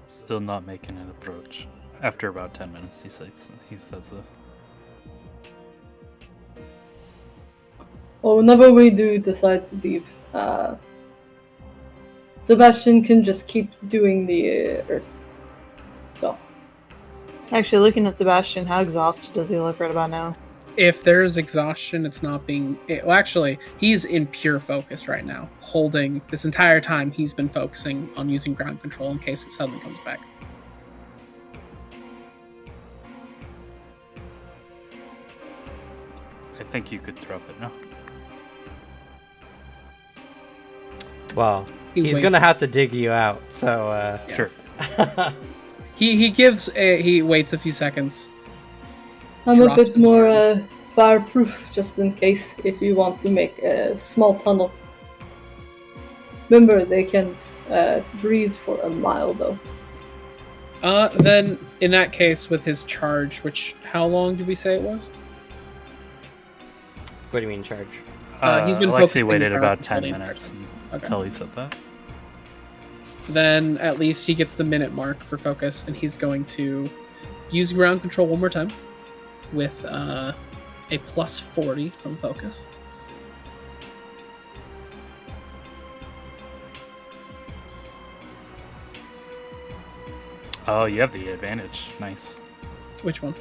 Still not making an approach. After about 10 minutes, he says this. Well, whenever we do decide to leave, Sebastian can just keep doing the earth. So. Actually, looking at Sebastian, how exhausted does he look right about now? If there's exhaustion, it's not being... well, actually, he's in pure focus right now. Holding... This entire time, he's been focusing on using ground control in case it suddenly comes back. I think you could drop it now. Well, He he's waits. gonna have to dig you out, so, Yeah. Sure. He waits a few seconds. I'm a Drops bit his more fireproof, just in case if you want to make a small tunnel. Remember, they can breathe for a mile, though. Then, in that case, with his charge, which... How long did we say it was? What do you mean charge? He's been Alexi focusing waited ground about control 10 the entire minutes time. Okay. until he said that. Then, at least he gets the minute mark for focus, and he's going to use ground control one more time with a plus 40 from focus. Oh, you have the advantage. Nice. Which one?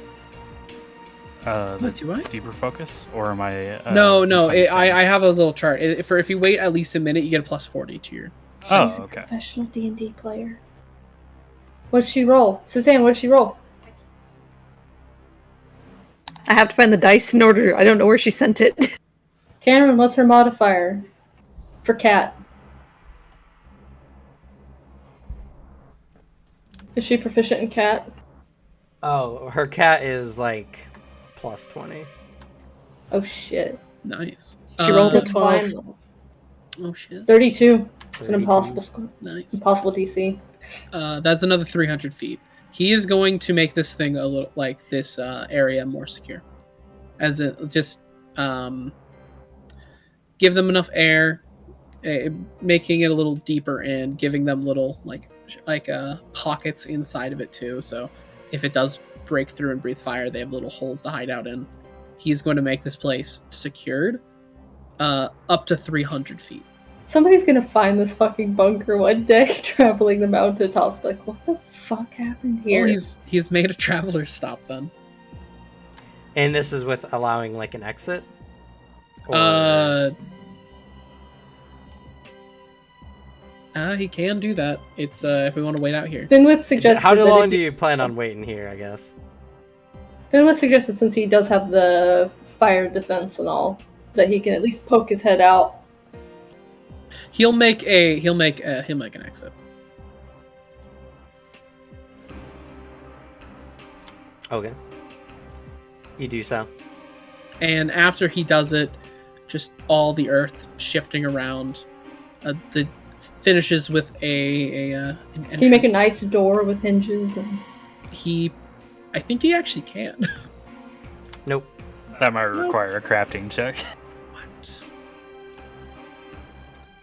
The What, do I? deeper focus, or am I? No, misunderstanding? I have a little chart. If you wait at least a minute, you get a plus 40 to your... Oh, She's a okay. professional D&D player. What'd she roll? Suzanne, what'd she roll? I have to find the dice in order. I don't know where she sent it. Cameron, what's her modifier? For cat. Is she proficient in cat? Oh, her cat is like plus 20. Oh shit. Nice. She rolled a That's 12. fine rolls. Oh, shit. 32. It's an 32. impossible score. Nice. Impossible DC. That's another 300 feet. He is going to make this thing a little... Like, this area more secure. As it just... give them enough air, making it a little deeper in, giving them little like pockets inside of it too. So if it does break through and breathe fire, they have little holes to hide out in. he's going to make this place secured up to 300 feet. Somebody's gonna find this fucking bunker one day, traveling the mountaintops. Like, what the fuck happened here? Oh, he's made a traveler's stop then. And this is with allowing like an exit? Or... He can do that. It's if we want to wait out here. Finwith suggested. How that long if do you plan on waiting here, I guess? Finwith suggested, since he does have the fire defense and all, that he can at least poke his head out. He'll make an exit. Okay. You do so. And after he does it, just all the earth shifting around. The finishes with an Can you make a nice door with hinges? And... I think he actually can. Nope. That might require a crafting check. What?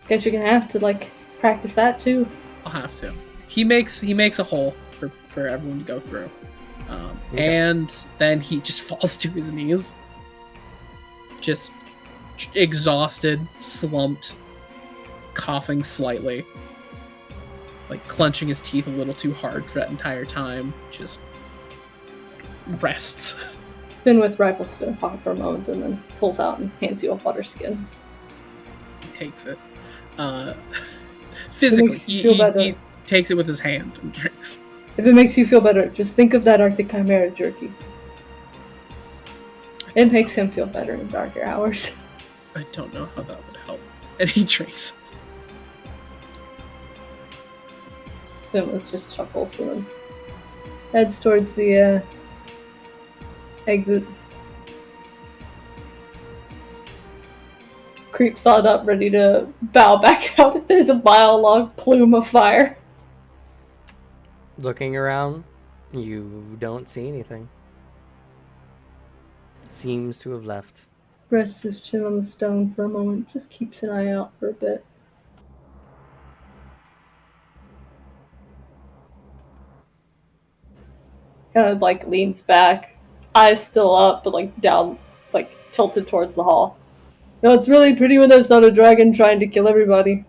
Guess you're gonna have to like practice that too. I'll have to. He makes a hole for everyone to go through, Okay. and then he just falls to his knees, just exhausted, slumped, coughing slightly, like clenching his teeth a little too hard for that entire time. Just rests. Finwith rifles to pocket for a moment and then pulls out and hands you a butter skin. He takes it. Physically, makes you feel better. he takes it with his hand and drinks. If it makes you feel better, just think of that Arctic Chimera jerky. It makes him feel better in darker hours. I don't know how that would help. And he drinks. Finwith just chuckles and then heads towards the exit. Creep sawed up, ready to bow back out if there's a mile-long plume of fire. Looking around, you don't see anything. Seems to have left. Rests his chin on the stone for a moment, just keeps an eye out for a bit. Kind of like leans back, eyes still up, but like down, like tilted towards the hall. No, it's really pretty when there's not a dragon trying to kill everybody.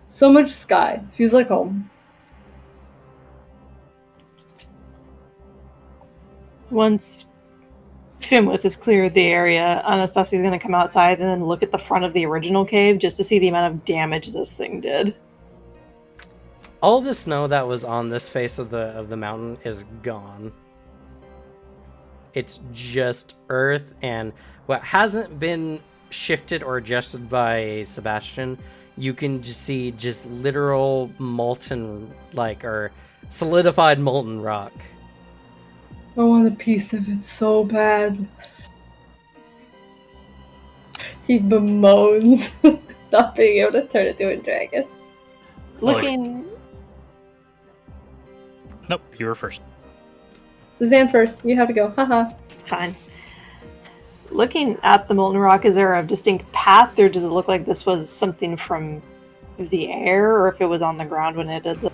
So much sky. Feels like home. Once Finwith has cleared the area, Anastasia's going to come outside and then look at the front of the original cave just to see the amount of damage this thing did. All the snow that was on this face of the mountain is gone. It's just earth, and what hasn't been shifted or adjusted by Sebastian, you can just see just literal molten, or solidified molten rock. I want a piece of it so bad. He bemoans not being able to turn into a dragon. Looking... Nope, you were first. Suzanne first. You have to go. Haha. Fine. Looking at the molten rock, is there a distinct path, or does it look like this was something from the air, or if it was on the ground when it did this?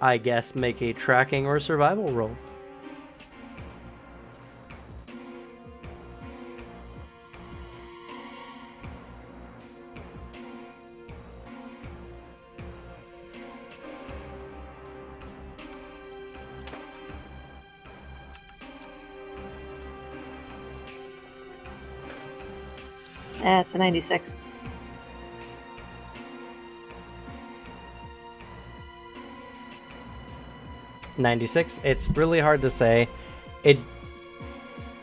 I guess make a tracking or survival roll. It's a 96. It's really hard to say.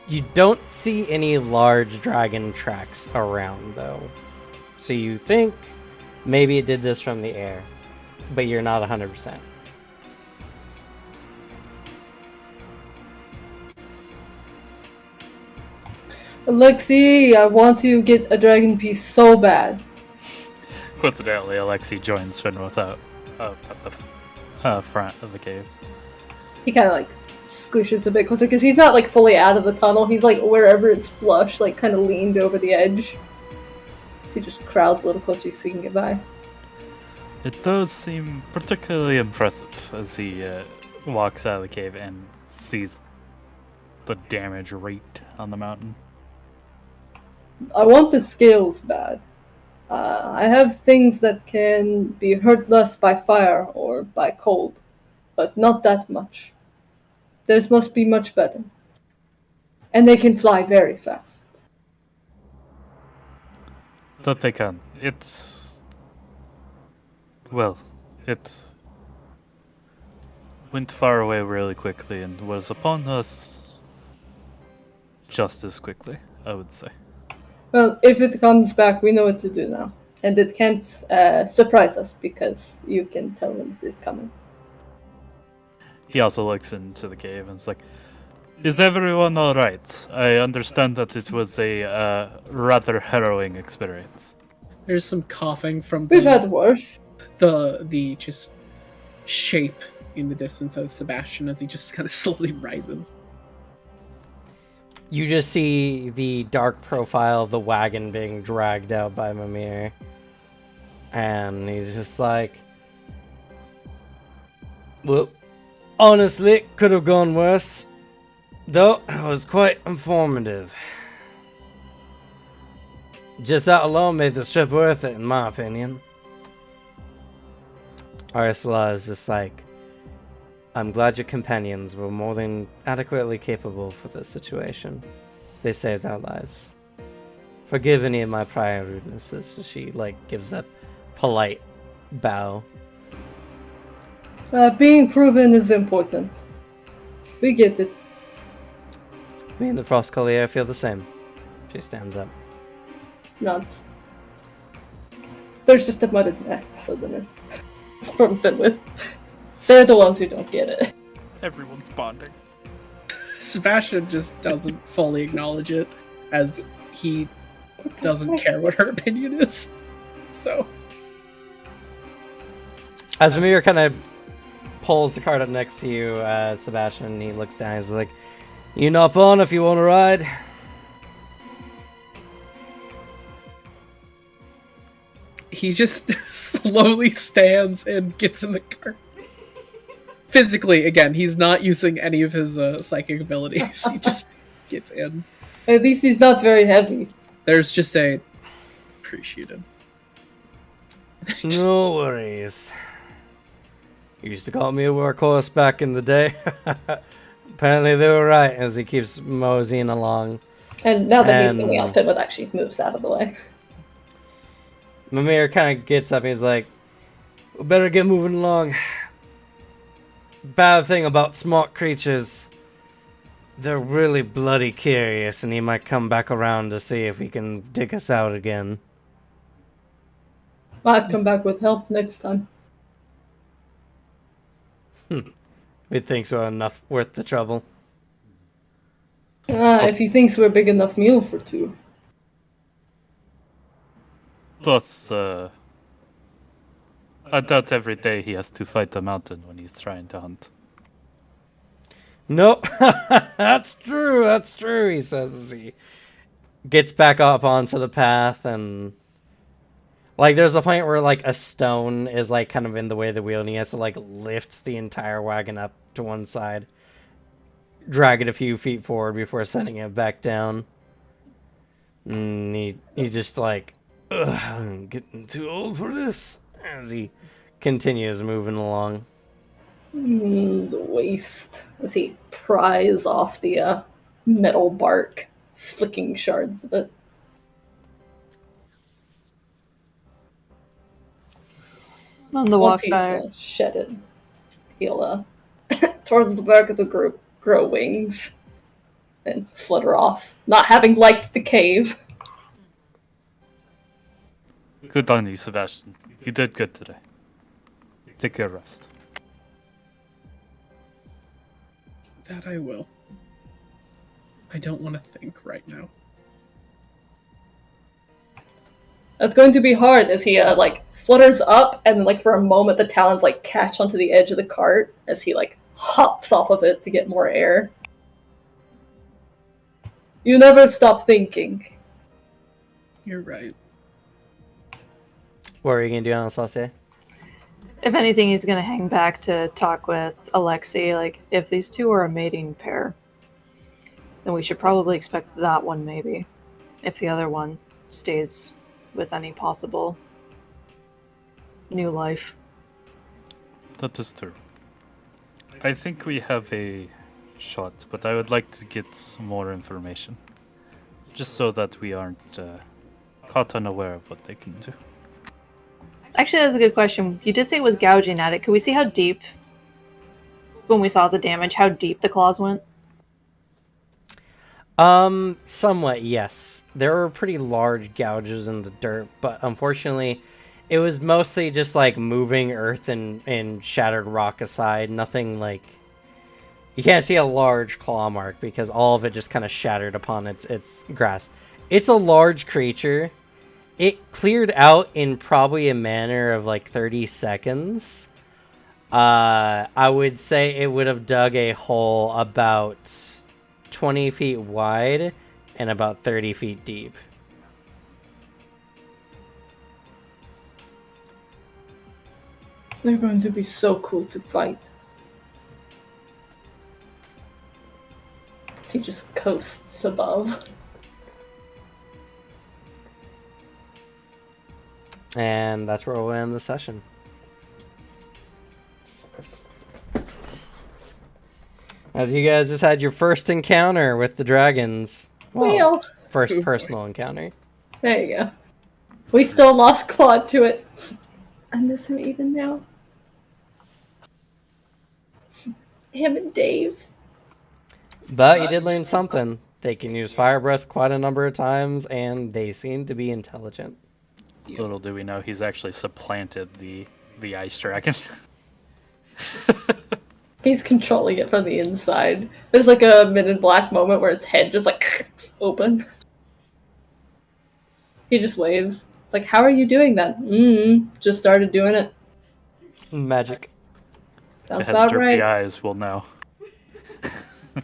You don't see any large dragon tracks around though. So you think maybe it did this from the air, but you're not 100%. Alexi, I want to get a dragon piece so bad. Coincidentally, Alexi joins Finwith out at the front of the cave. He kind of like squishes a bit closer because he's not like fully out of the tunnel. He's like wherever it's flush, like kind of leaned over the edge. So he just crowds a little closer so he can get by. It does seem particularly impressive as he walks out of the cave and sees the damage rate on the mountain. I want the scales bad. I have things that can be hurt less by fire or by cold, but not that much. Theirs must be much better. And they can fly very fast. That they can. It's. Well, it went far away really quickly and was upon us just as quickly, I would say. Well, if it comes back, we know what to do now. And it can't surprise us because you can tell when it is coming. He also looks into the cave and is like, "Is everyone alright? I understand that it was a rather harrowing experience." There's some coughing from We've had worse. the just shape in the distance of Sebastian as he just kind of slowly rises. You just see the dark profile of the wagon being dragged out by Mimir. And he's just like, well, honestly, it could have gone worse. Though, it was quite informative. Just that alone made the trip worth it, in my opinion. Ursula is just like, I'm glad your companions were more than adequately capable for this situation. They saved our lives. Forgive any of my prior rudenesses. She, gives a polite bow. Being proven is important. We get it. Me and the Frost Collier feel the same. She stands up. Nods. There's just a mudded Southerners. I've been with. They're the ones who don't get it. Everyone's bonding. Sebastian just doesn't fully acknowledge it, as he doesn't care what her opinion is. So, as Mimir kind of pulls the cart up next to you, Sebastian, he looks down. He's like, "You knock on if you want to ride." he just slowly stands and gets in the cart. Physically, again, he's not using any of his psychic abilities. He just gets in. At least he's not very heavy. There's just a appreciated. No worries. You used to call me a workhorse back in the day. Apparently they were right, as he keeps moseying along. And now that he's in the outfit, it actually moves out of the way. Mimir kind of gets up and he's like, we better get moving along. Bad thing about smart creatures, they're really bloody curious, and he might come back around to see if he can dig us out again. I'll come back with help next time. He thinks we're enough worth the trouble. If he thinks we're a big enough meal for two. Plus, I doubt every day he has to fight a mountain when he's trying to hunt. Nope, that's true, he says as he gets back up onto the path, and there's a point where a stone is kind of in the way of the wheel, and he has to lifts the entire wagon up to one side, drag it a few feet forward before sending it back down. And he just ugh, I'm getting too old for this, as he continues moving along. The waste. As he pries off the metal bark, flicking shards of it. On the walk Once he's back. shedded, he'll towards the back of the group grow wings and flutter off, not having liked the cave. Good on you, Sebastian. You did good today. Take your rest. That I will. I don't want to think right now. That's going to be hard as he flutters up, and then for a moment the talons catch onto the edge of the cart as he hops off of it to get more air. You never stop thinking. You're right. What are you gonna do, Anastasia? If anything, he's gonna hang back to talk with Alexei. Like, if these two are a mating pair, then we should probably expect that one, maybe. If the other one stays with any possible new life. That is true. I think we have a shot, but I would like to get some more information. Just so that we aren't caught unaware of what they can do. Actually, that's a good question. You did say it was gouging at it. Could we see how deep, when we saw the damage, how deep the claws went? Somewhat, yes. There were pretty large gouges in the dirt, but unfortunately, it was mostly just like moving earth and shattered rock aside. Nothing like. You can't see a large claw mark because all of it just kind of shattered upon its grass. It's a large creature. It cleared out in probably a manner of like 30 seconds. I would say it would have dug a hole about 20 feet wide and about 30 feet deep. They're going to be so cool to fight. He just coasts above. And that's where we'll end the session. As you guys just had your first encounter with the dragons. Well, First personal encounter. there you go. We still lost Claude to it. I miss him even now. Him and Dave. But you did learn something. They can use fire breath quite a number of times, and they seem to be intelligent. Little do we know, he's actually supplanted the ice dragon. He's controlling it from the inside. There's like a Men in Black moment where its head just like open. He just waves. It's like, how are you doing that? Just started doing it. Magic. Sounds If it has about drippy right. eyes, we'll know.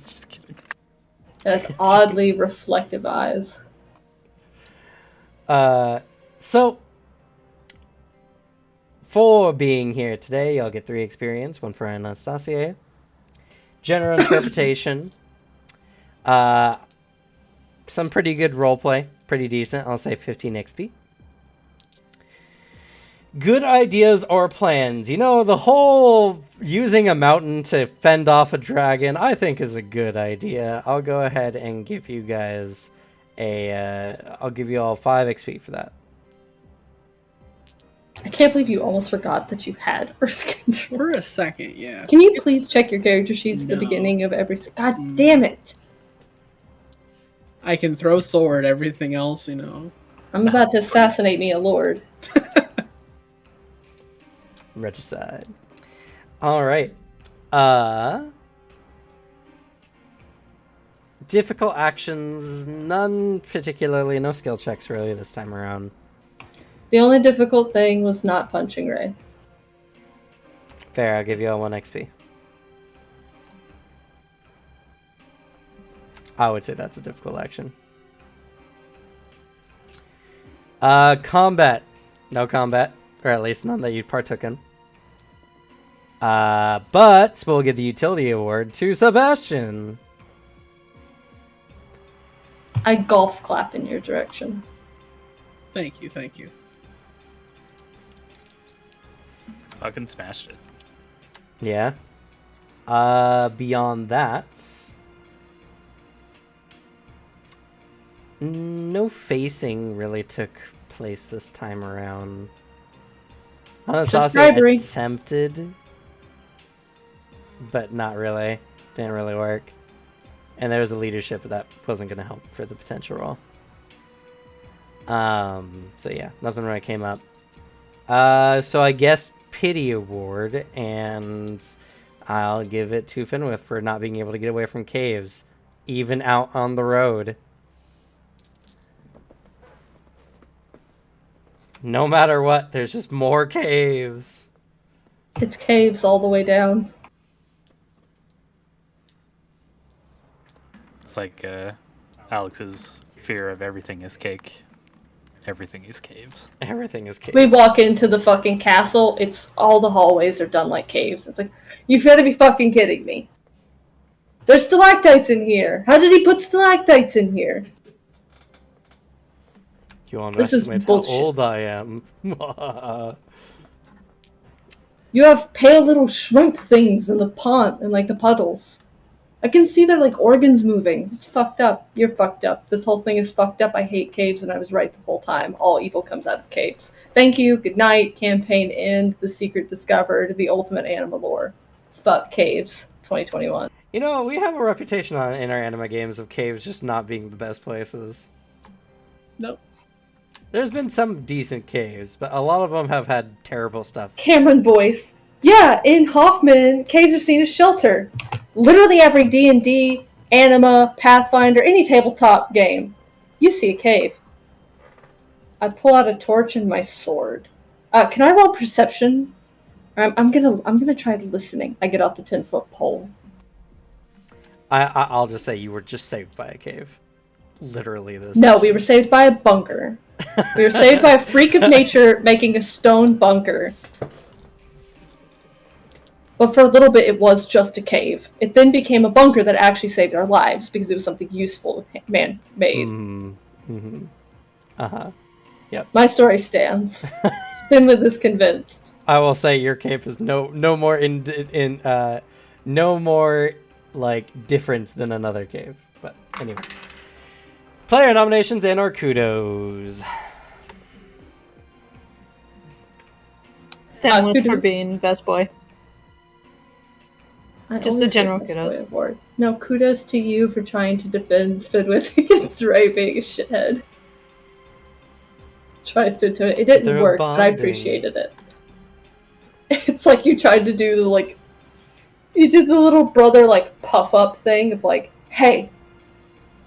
Just kidding. It has oddly reflective eyes. So, for being here today, y'all get 3 experience, 1 for Anastasia. General interpretation. Some pretty good roleplay. Pretty decent. I'll say 15 XP. Good ideas or plans. You know, the whole using a mountain to fend off a dragon, I think is a good idea. I'll go ahead and give you guys I'll give you all 5 XP for that. I can't believe you almost forgot that you had Earth Control. For a second, yeah. Can you please check your character sheets at the No. beginning of every... God damn it! I can throw sword, everything else, you know. I'm about to assassinate me a lord. Regicide. Alright. Difficult actions, none particularly, no skill checks really this time around. The only difficult thing was not punching Ray. Fair, I'll give you all 1 XP. I would say that's a difficult action. Combat. No combat. Or at least none that you partook in. But we'll give the utility award to Sebastian. I golf clap in your direction. Thank you, thank you. Fucking smashed it. Yeah. Beyond that, no facing really took place this time around. Anastasia bribery. attempted, but not really. Didn't really work. And there was a leadership that wasn't going to help for the potential role. So yeah, nothing really came up. So I guess pity award, and I'll give it to Finwith for not being able to get away from caves, even out on the road. No matter what, there's just more caves. It's caves all the way down. It's like Alex's fear of everything is cake. Everything is caves. Everything is cave. We walk into the fucking castle, it's all the hallways are done like caves. It's like, you've got to be fucking kidding me. There's stalactites in here. How did he put stalactites in here? You This is underestimate how bullshit. old I am. You have pale little shrimp things in the pond and like the puddles. I can see their like organs moving. It's fucked up. You're fucked up. This whole thing is fucked up. I hate caves and I was right the whole time. All evil comes out of caves. Thank you. Good night. Campaign end. The secret discovered. The ultimate anima lore. Fuck caves. 2021. You know, we have a reputation in our anime games of caves just not being the best places. Nope. There's been some decent caves, but a lot of them have had terrible stuff. Cameron voice. Yeah, in Hoffman, caves are seen as shelter. Literally every D&D, Anima, Pathfinder, any tabletop game, you see a cave. I pull out a torch and my sword. Can I roll perception? I'm gonna try listening. I get out the 10-foot pole. I'll just say you were just saved by a cave. Literally this. No, we were saved by a bunker. We were saved by a freak of nature making a stone bunker. But for a little bit, it was just a cave. It then became a bunker that actually saved our lives because it was something useful man made. Mm-hmm. Uh-huh. Yep. My story stands. Finwood is convinced. I will say your cave is no more no more like difference than another cave. But anyway. Player nominations and our kudos. Finwood for kudos. being best boy. I Just always a general get this kudos. boy award. No, kudos to you for trying to defend Finwood against Ray being a shithead. Tries to intimidate. It didn't They're work, but I bonding. appreciated it. It's like you tried to do the like, you did the little brother like puff up thing of like, hey,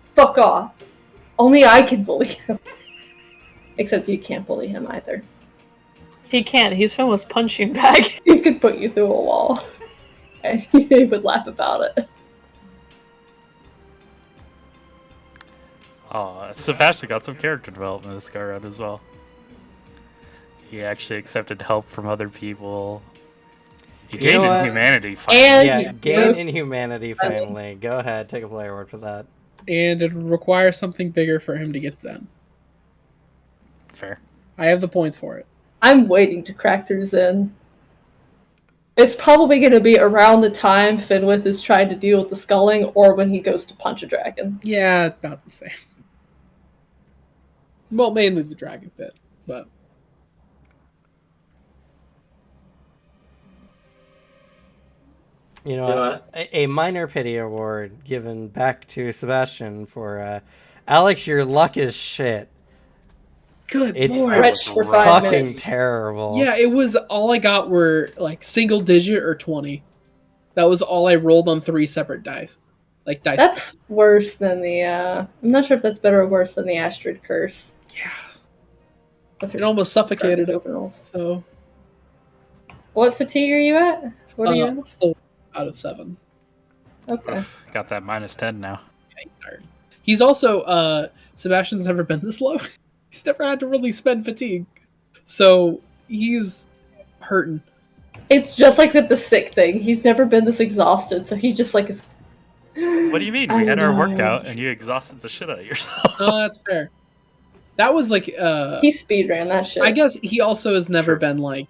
fuck off. Only I can bully him. Except you can't bully him either. He can't. He's Finwood's punching bag. He could put you through a wall. And he would laugh about it. Oh, Sebastian got some character development this go around as well. He actually accepted help from other people. He You gained know in what? humanity finally. And Yeah, he gain broke- in humanity finally. Go ahead, take a player word for that. And it would require something bigger for him to get Zen. Fair. I have the points for it. I'm waiting to crack through Zen. It's probably going to be around the time Finwith is trying to deal with the sculling or when he goes to punch a dragon. Yeah, about the same. Well, mainly the dragon bit, but You know, a minor pity award given back to Sebastian for Alex, your luck is shit. good It's lord. Stretched for 5 fucking minutes. terrible. Yeah, it was all I got were like single digit or 20. That was all I rolled on 3 separate dice. Like dice. That's worse than the, I'm not sure if that's better or worse than the Astrid Curse. Yeah. With her It almost suffocated garbage it. open rolls. So What fatigue are you at? What are you at? 4 out of 7. Okay. Oof, got that -10 now. Yeah, he's tired. He's also Sebastian's never been this low. He's never had to really spend fatigue. So he's hurting. It's just like with the sick thing. He's never been this exhausted, so he just like is. What do you mean? We I had our know. workout and you exhausted the shit out of yourself. Oh, that's fair. That was like He speed ran that shit. I guess he also has never True. been like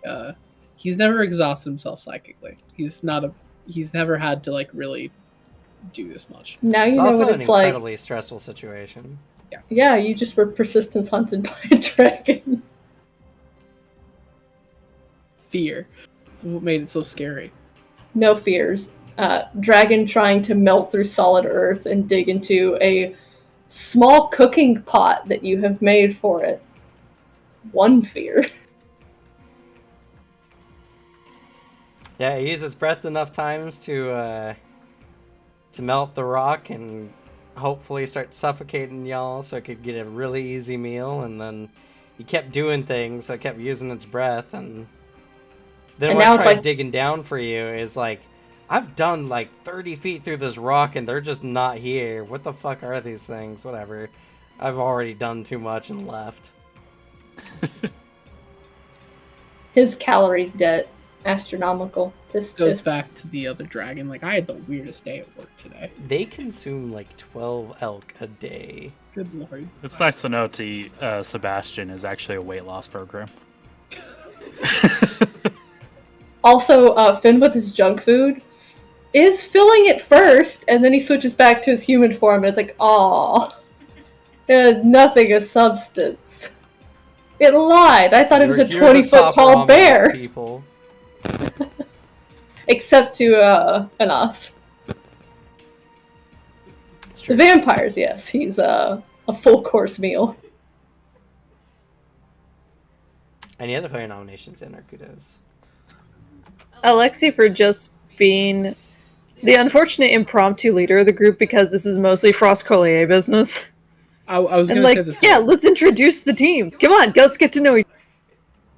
he's never exhausted himself psychically. He's never had to like really do this much. Now you It's know also what an it's like. incredibly stressful situation. Yeah, you just were persistence hunted by a dragon. Fear. That's what made it so scary. No fears. Dragon trying to melt through solid earth and dig into a small cooking pot that you have made for it. One fear. Yeah, he uses breath enough times to melt the rock and hopefully start suffocating y'all so it could get a really easy meal, and then he kept doing things, so it kept using its breath, and then And when now I it's tried like- digging down for you is like, I've done like 30 feet through this rock and they're just not here. What the fuck are these things? Whatever. I've already done too much and left. His calorie debt, astronomical. Goes back to the other dragon. Like, I had the weirdest day at work today. They consume like 12 elk a day. Good lord. It's nice to know Sebastian is actually a weight loss program. Also, Finn with his junk food is filling it first, and then he switches back to his human form, and it's like, aw. Nothing of substance. It lied. I thought it was a 20-foot tall bear. People. Except to an us. The vampires, yes. He's a full course meal. Any other player nominations in our kudos? Alexi for just being the unfortunate impromptu leader of the group because this is mostly Frost Collier business. I was And gonna say like, this. yeah, let's introduce the team. Come on, let's get to know each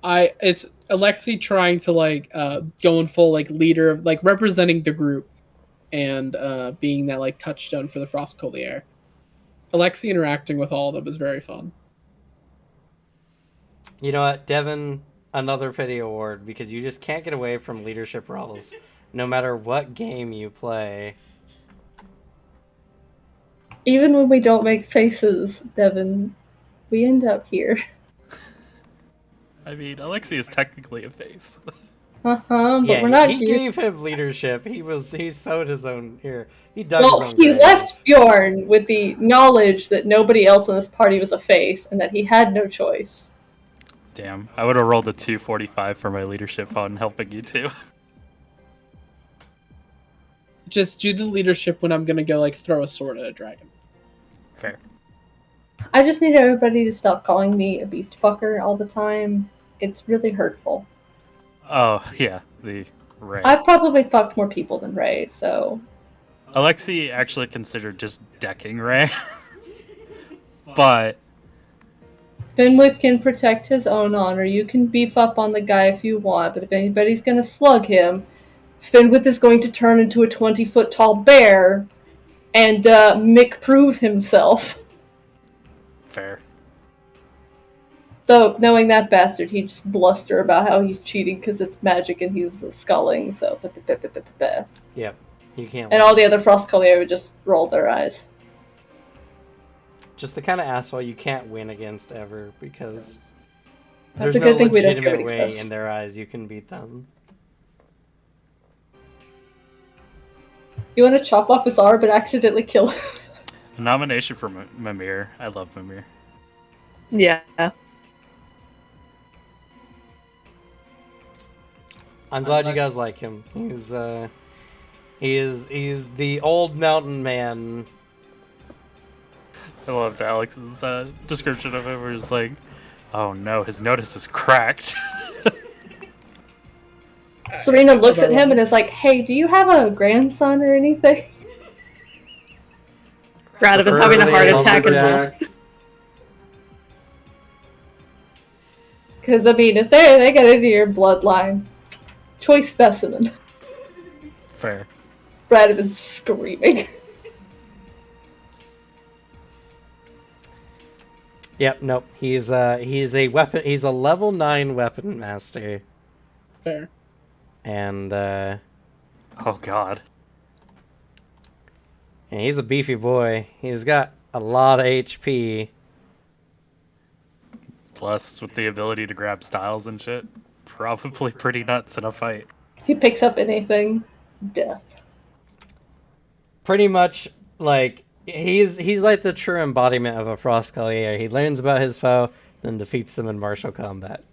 other. It's Alexi trying to like go in full like leader of like representing the group and being that like touchstone for the Frost Collier. Alexi interacting with all of them is very fun. You know what, Devin, another pity award because you just can't get away from leadership roles, no matter what game you play. Even when we don't make faces, Devin, we end up here. I mean, Alexi is technically a face. But Yeah, we're not he here. gave him leadership. He sowed his own here. He dug Well, his own he grave. left Bjorn with the knowledge that nobody else in this party was a face, and that he had no choice. Damn, I would have rolled a 245 for my leadership on helping you too. Just do the leadership when I'm gonna go like throw a sword at a dragon. Fair. I just need everybody to stop calling me a beast fucker all the time. It's really hurtful. Oh, yeah, the Ray. I've probably fucked more people than Ray, so... Alexi actually considered just decking Ray. But Finwith can protect his own honor. You can beef up on the guy if you want, but if anybody's gonna slug him, Finwith is going to turn into a 20-foot tall bear and Mick-prove himself. fair. Though, knowing that bastard, he'd just bluster about how he's cheating because it's magic and he's sculling, so... Yep, you can't. And all the other Frost Collier would just roll their eyes. Just the kind of asshole you can't win against ever because That's there's a good no thing we don't care legitimate what he way says. in their eyes you can beat them. You want to chop off his arm and accidentally kill him? A nomination for Mimir. I love Mimir. Yeah. I'm glad you guys like him. He's the old mountain man. I loved Alex's description of it where he's like, oh no, his notice is cracked. Serena looks at him and is like, hey, do you have a grandson or anything? Rather than having a heart attack and lumberjack. Because, I mean, if they get into your bloodline, choice specimen. Fair. Rather than screaming. Yep, nope. He's a weapon. He's a level 9 weapon master, Fair. and Oh god. he's a beefy boy. He's got a lot of HP. Plus, with the ability to grab styles and shit, probably pretty nuts in a fight. He picks up anything. Death. Pretty much like he's like the true embodiment of a Frost Collier. He learns about his foe, then defeats them in martial combat.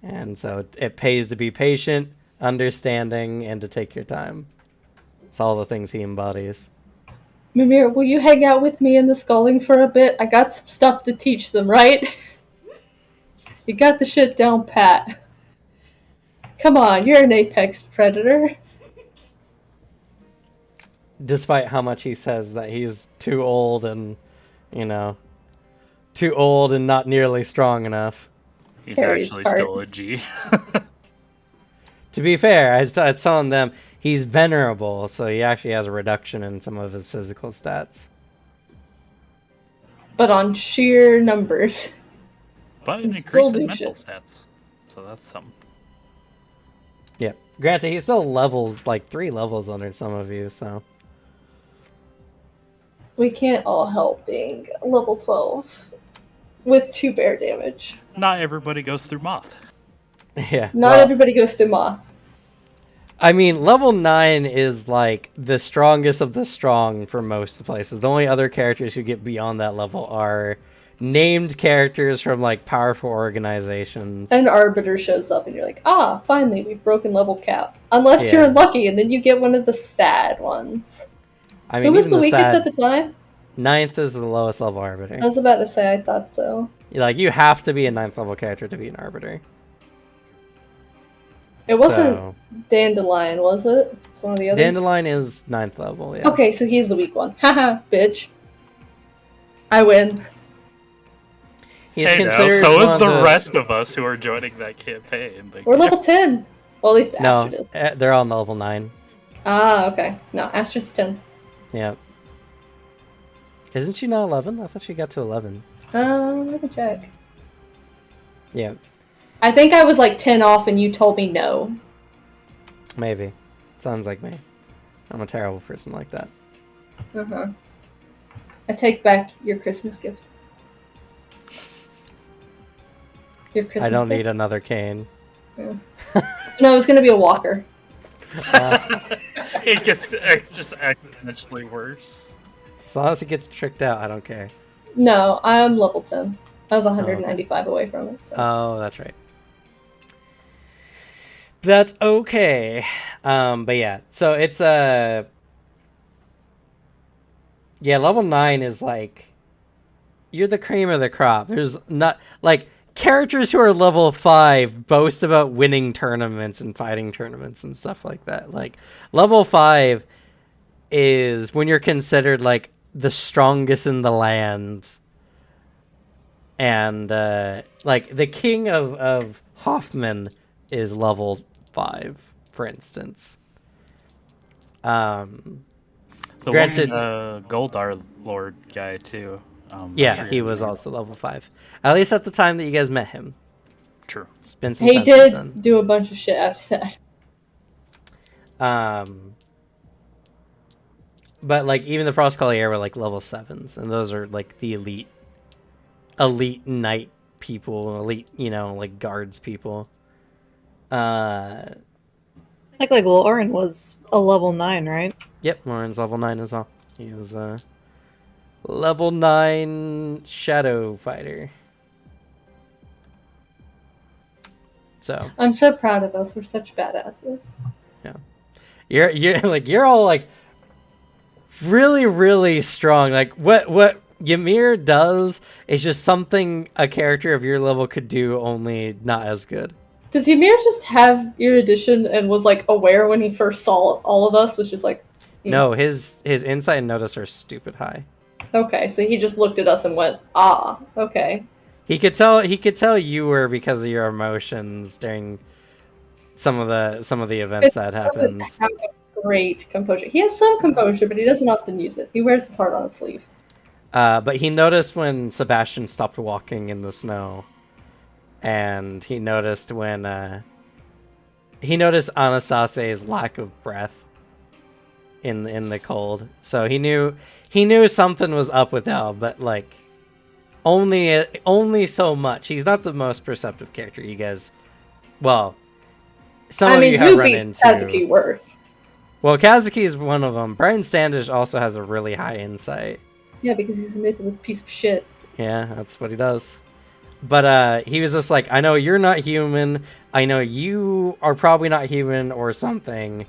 And so it pays to be patient, understanding, and to take your time. It's all the things he embodies. Mimir, will you hang out with me in the sculling for a bit? I got some stuff to teach them, right? You got the shit down pat. Come on, you're an apex predator. Despite how much he says that he's too old and, too old and not nearly strong enough. He's Harry's actually part. still a G. To be fair, I was telling them he's venerable, so he actually has a reduction in some of his physical stats. But on sheer numbers. But it Can increases still do mental shit. stats. So that's something. Yeah. Granted, he still levels like 3 levels under some of you, so. We can't all help being level 12 with 2 bear damage. Not everybody goes through Moth. Yeah. Not everybody goes through Moth. I mean, level 9 is like the strongest of the strong for most places. The only other characters who get beyond that level are named characters from like powerful organizations. An Arbiter shows up and you're like, ah, finally, we've broken level cap. Unless Yeah. you're unlucky and then you get one of the sad ones. I mean, Who was even the weakest sad at the time? 9th is the lowest level arbiter. I was about to say, I thought so. Like, you have to be a 9th level character to be an arbiter. It wasn't So, Dandelion, was it? It's one of the others? Dandelion is 9th level, yeah. Okay, so he's the weak one. Haha, bitch. I win. He's Hey now, considered so one is of the rest of us who are joining that campaign. Like, We're level 10. Well, at least No, Astrid is. they're all level 9. Ah, okay. No, Astrid's 10. Yeah. Isn't she not 11? I thought she got to 11. Let me check. Yeah, I think I was like 10 off and you told me no. maybe. Sounds like me. I'm a terrible person like that. Uh-huh. I take back your Christmas gift. Your Christmas I don't gift? need another cane. No, it was gonna be a walker. it gets just exponentially worse. As long as it gets tricked out, I don't care. No, I'm level 10. I was 195 away from it. So. Oh, that's right. That's okay. But yeah, so it's yeah, level 9 is like you're the cream of the crop. There's not like characters who are level 5 boast about winning tournaments and fighting tournaments and stuff like that. Like level 5 is when you're considered like the strongest in the land. And like the king of Hoffman is level 5, for instance. The Granted- one, Goldar Lord guy too. Yeah, he was also level 5. At least at the time that you guys met him. True. It's been some He time since did do a bunch of shit after that. then. But like even the Frost Collier were like level 7s, and those are like the elite knight people, elite, like guards people. Like Lauren was a level 9, right? Yep, Lauren's level 9 as well. He was level 9 shadow fighter. So I'm so proud of us. We're such badasses. you're all like really, really strong. Like what Ymir does is just something a character of your level could do, only not as good. Does Ymir just have erudition and was like aware when he first saw all of us? Was just like, No, his insight and notice are stupid high. okay, so he just looked at us and went, ah, okay. He could tell you were because of your emotions during some of the events that Doesn't happened. have a great composure. He has some composure, but he doesn't often use it. He wears his heart on his sleeve. But he noticed when Sebastian stopped walking in the snow, and he noticed when Anastasia's lack of breath in the cold. So he knew something was up with Elle, but like only so much. He's not the most perceptive character. You guys, well, some of you have who run beats into. Kazuki Worth? Well, Kazuki is one of them. Brian Standish also has a really high insight. Yeah, because he's a manipulative piece of shit. Yeah, that's what he does. But he was just like, I know you're not human. I know you are probably not human or something.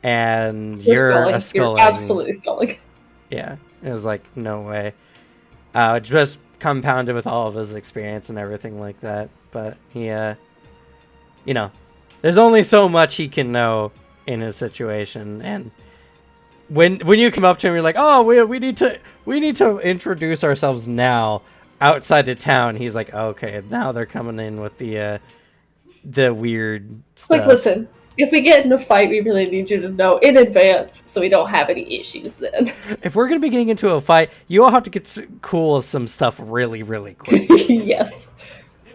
And you're a sculling. You're absolutely sculling. Yeah, it was like, no way. Just compounded with all of his experience and everything like that. But he, there's only so much he can know in his situation. And when you come up to him, you're like, oh, we need to introduce ourselves now outside of town. He's like, okay, now they're coming in with the weird stuff. Like, listen, if we get in a fight, we really need you to know in advance so we don't have any issues then. If we're gonna be getting into a fight, you all have to get cool with some stuff really, really quick. Yes.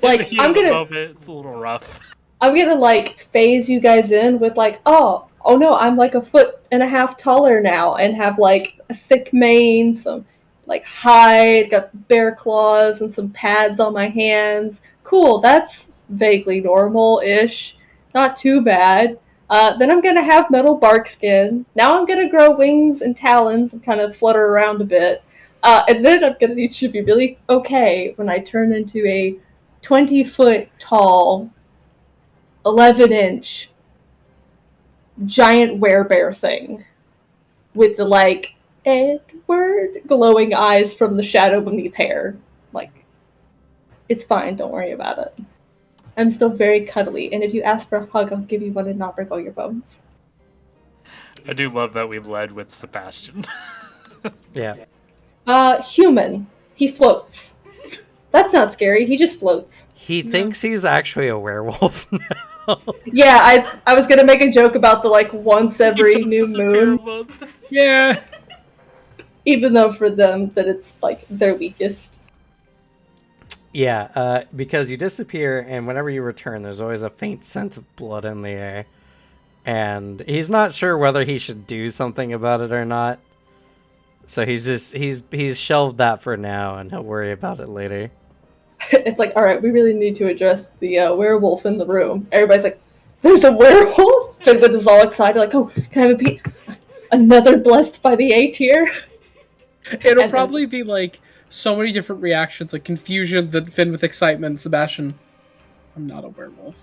Like, In the I'm heat of the gonna moment, it's a little rough. like phase you guys in with like, oh no, I'm like 1.5 feet taller now and have like a thick mane, some like hide, got bear claws and some pads on my hands. Cool, that's vaguely normal-ish. Not too bad. Then I'm gonna have metal bark skin. Now I'm gonna grow wings and talons and kind of flutter around a bit. And then I'm gonna need to be really okay when I turn into a 20-foot tall 11-inch giant werebear thing with the like Edward glowing eyes from the shadow beneath hair. Like, it's fine, don't worry about it. I'm still very cuddly, and if you ask for a hug, I'll give you one and not break all your bones. I do love that we led with Sebastian. Yeah. Human. He floats. That's not scary, he just floats. He thinks he's actually a werewolf now. Yeah, I was gonna make a joke about the like once every new moon, Yeah. even though for them that it's like their weakest. Yeah, because you disappear, and whenever you return, there's always a faint scent of blood in the air. And he's not sure whether he should do something about it or not. So he's shelved that for now, and he'll worry about it later. It's like, all right, we really need to address the werewolf in the room. Everybody's like, there's a werewolf? Fenwith is all excited, like, oh, can I have a peek? Another blessed by the A tier? It'll probably be like so many different reactions, like confusion, then Finn with excitement, Sebastian, I'm not a werewolf.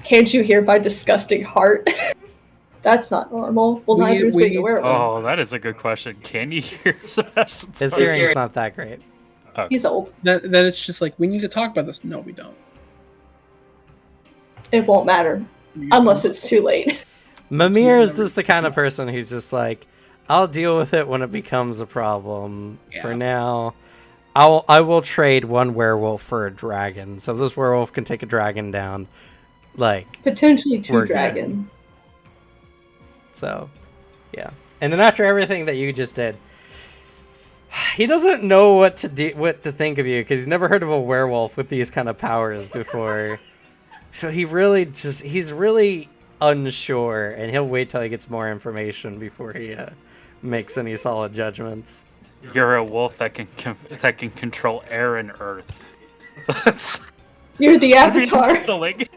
Can't you hear my disgusting heart? That's not normal. Well, neither is being a werewolf. Oh, that is a good question. Can you hear Sebastian's His heart? hearing's not that great. Okay. He's old. Then it's just like, we need to talk about this. No, we don't. It won't matter. Unless it's too late. Mimir is just the kind of person who's just like, I'll deal with it when it becomes a problem. Yeah. For now, I will trade one werewolf for a dragon. So this werewolf can take a dragon down. Like, Potentially two We're good. dragon. so, yeah. And then after everything that you just did, he doesn't know what to think of you because he's never heard of a werewolf with these kind of powers before. So he's really unsure, and he'll wait till he gets more information before he makes any solid judgments. You're a wolf that can control air and earth. That's You're the I mean, avatar. it's thrilling.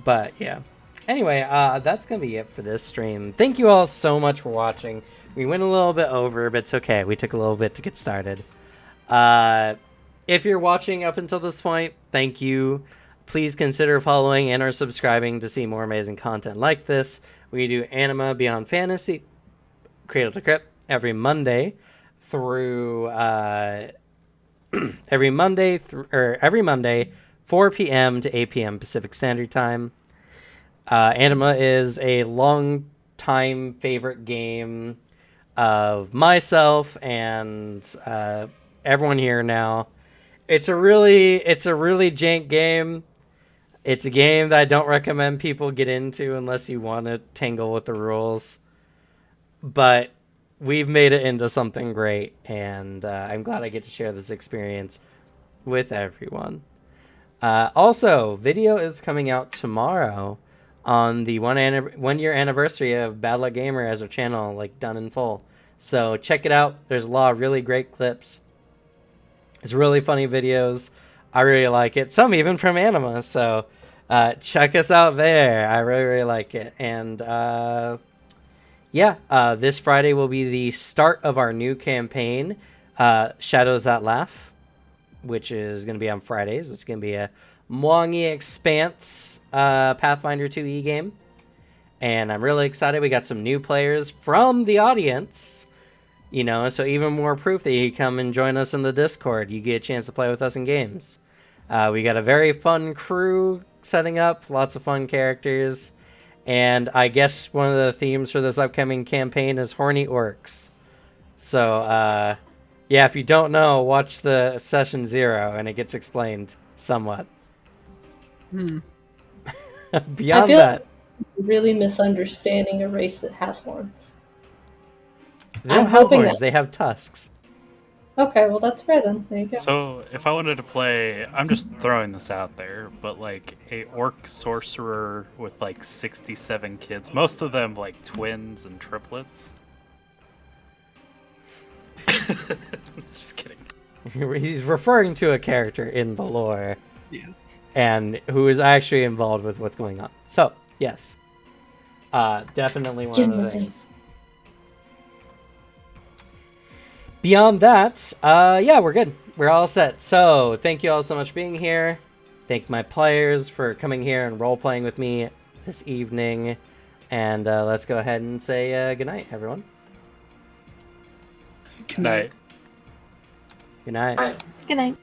But yeah. Anyway, that's gonna be it for this stream. Thank you all so much for watching. We went a little bit over, but it's okay. We took a little bit to get started. If you're watching up until this point, thank you. Please consider following and or subscribing to see more amazing content like this. We do Anima Beyond Fantasy, Cradle to Crypt, every Monday through every Monday 4 p.m. to 8 p.m. Pacific Standard Time. Anima is a long time favorite game of myself and everyone here now. It's a really jank game. It's a game that I don't recommend people get into unless you want to tangle with the rules. But we've made it into something great, and I'm glad I get to share this experience with everyone. Also, video is coming out tomorrow on the 1 year anniversary of Bad Luck Gamer as our channel, like done in full. So check it out. There's a lot of really great clips. It's really funny videos. I really like it. Some even from Anima. So check us out there. I really, really like it. And this Friday will be the start of our new campaign, Shadows That Laugh, which is going to be on Fridays. It's going to be a Mwangi Expanse Pathfinder 2e game. And I'm really excited. We got some new players from the audience. You know, so even more proof that you come and join us in the Discord. You get a chance to play with us in games. We got a very fun crew setting up. Lots of fun characters. And I guess one of the themes for this upcoming campaign is horny orcs. So, yeah, if you don't know, watch the Session 0 and it gets explained somewhat. Beyond I feel that... like you're really misunderstanding a race that has horns. They don't I'm have hoping horns, that. they have tusks. Okay, well that's fair then. There you go. So if I wanted to play, I'm just throwing this out there, but like a orc sorcerer with like 67 kids, most of them like twins and triplets. Just kidding. He's referring to a character in the lore. Yeah. And who is actually involved with what's going on. So, yes. Definitely one of the Genuinely. things. Beyond that, yeah, we're good. We're all set. So, thank you all so much for being here. Thank my players for coming here and role-playing with me this evening. And let's go ahead and say goodnight, everyone. Good night. Night. Good night. Good night.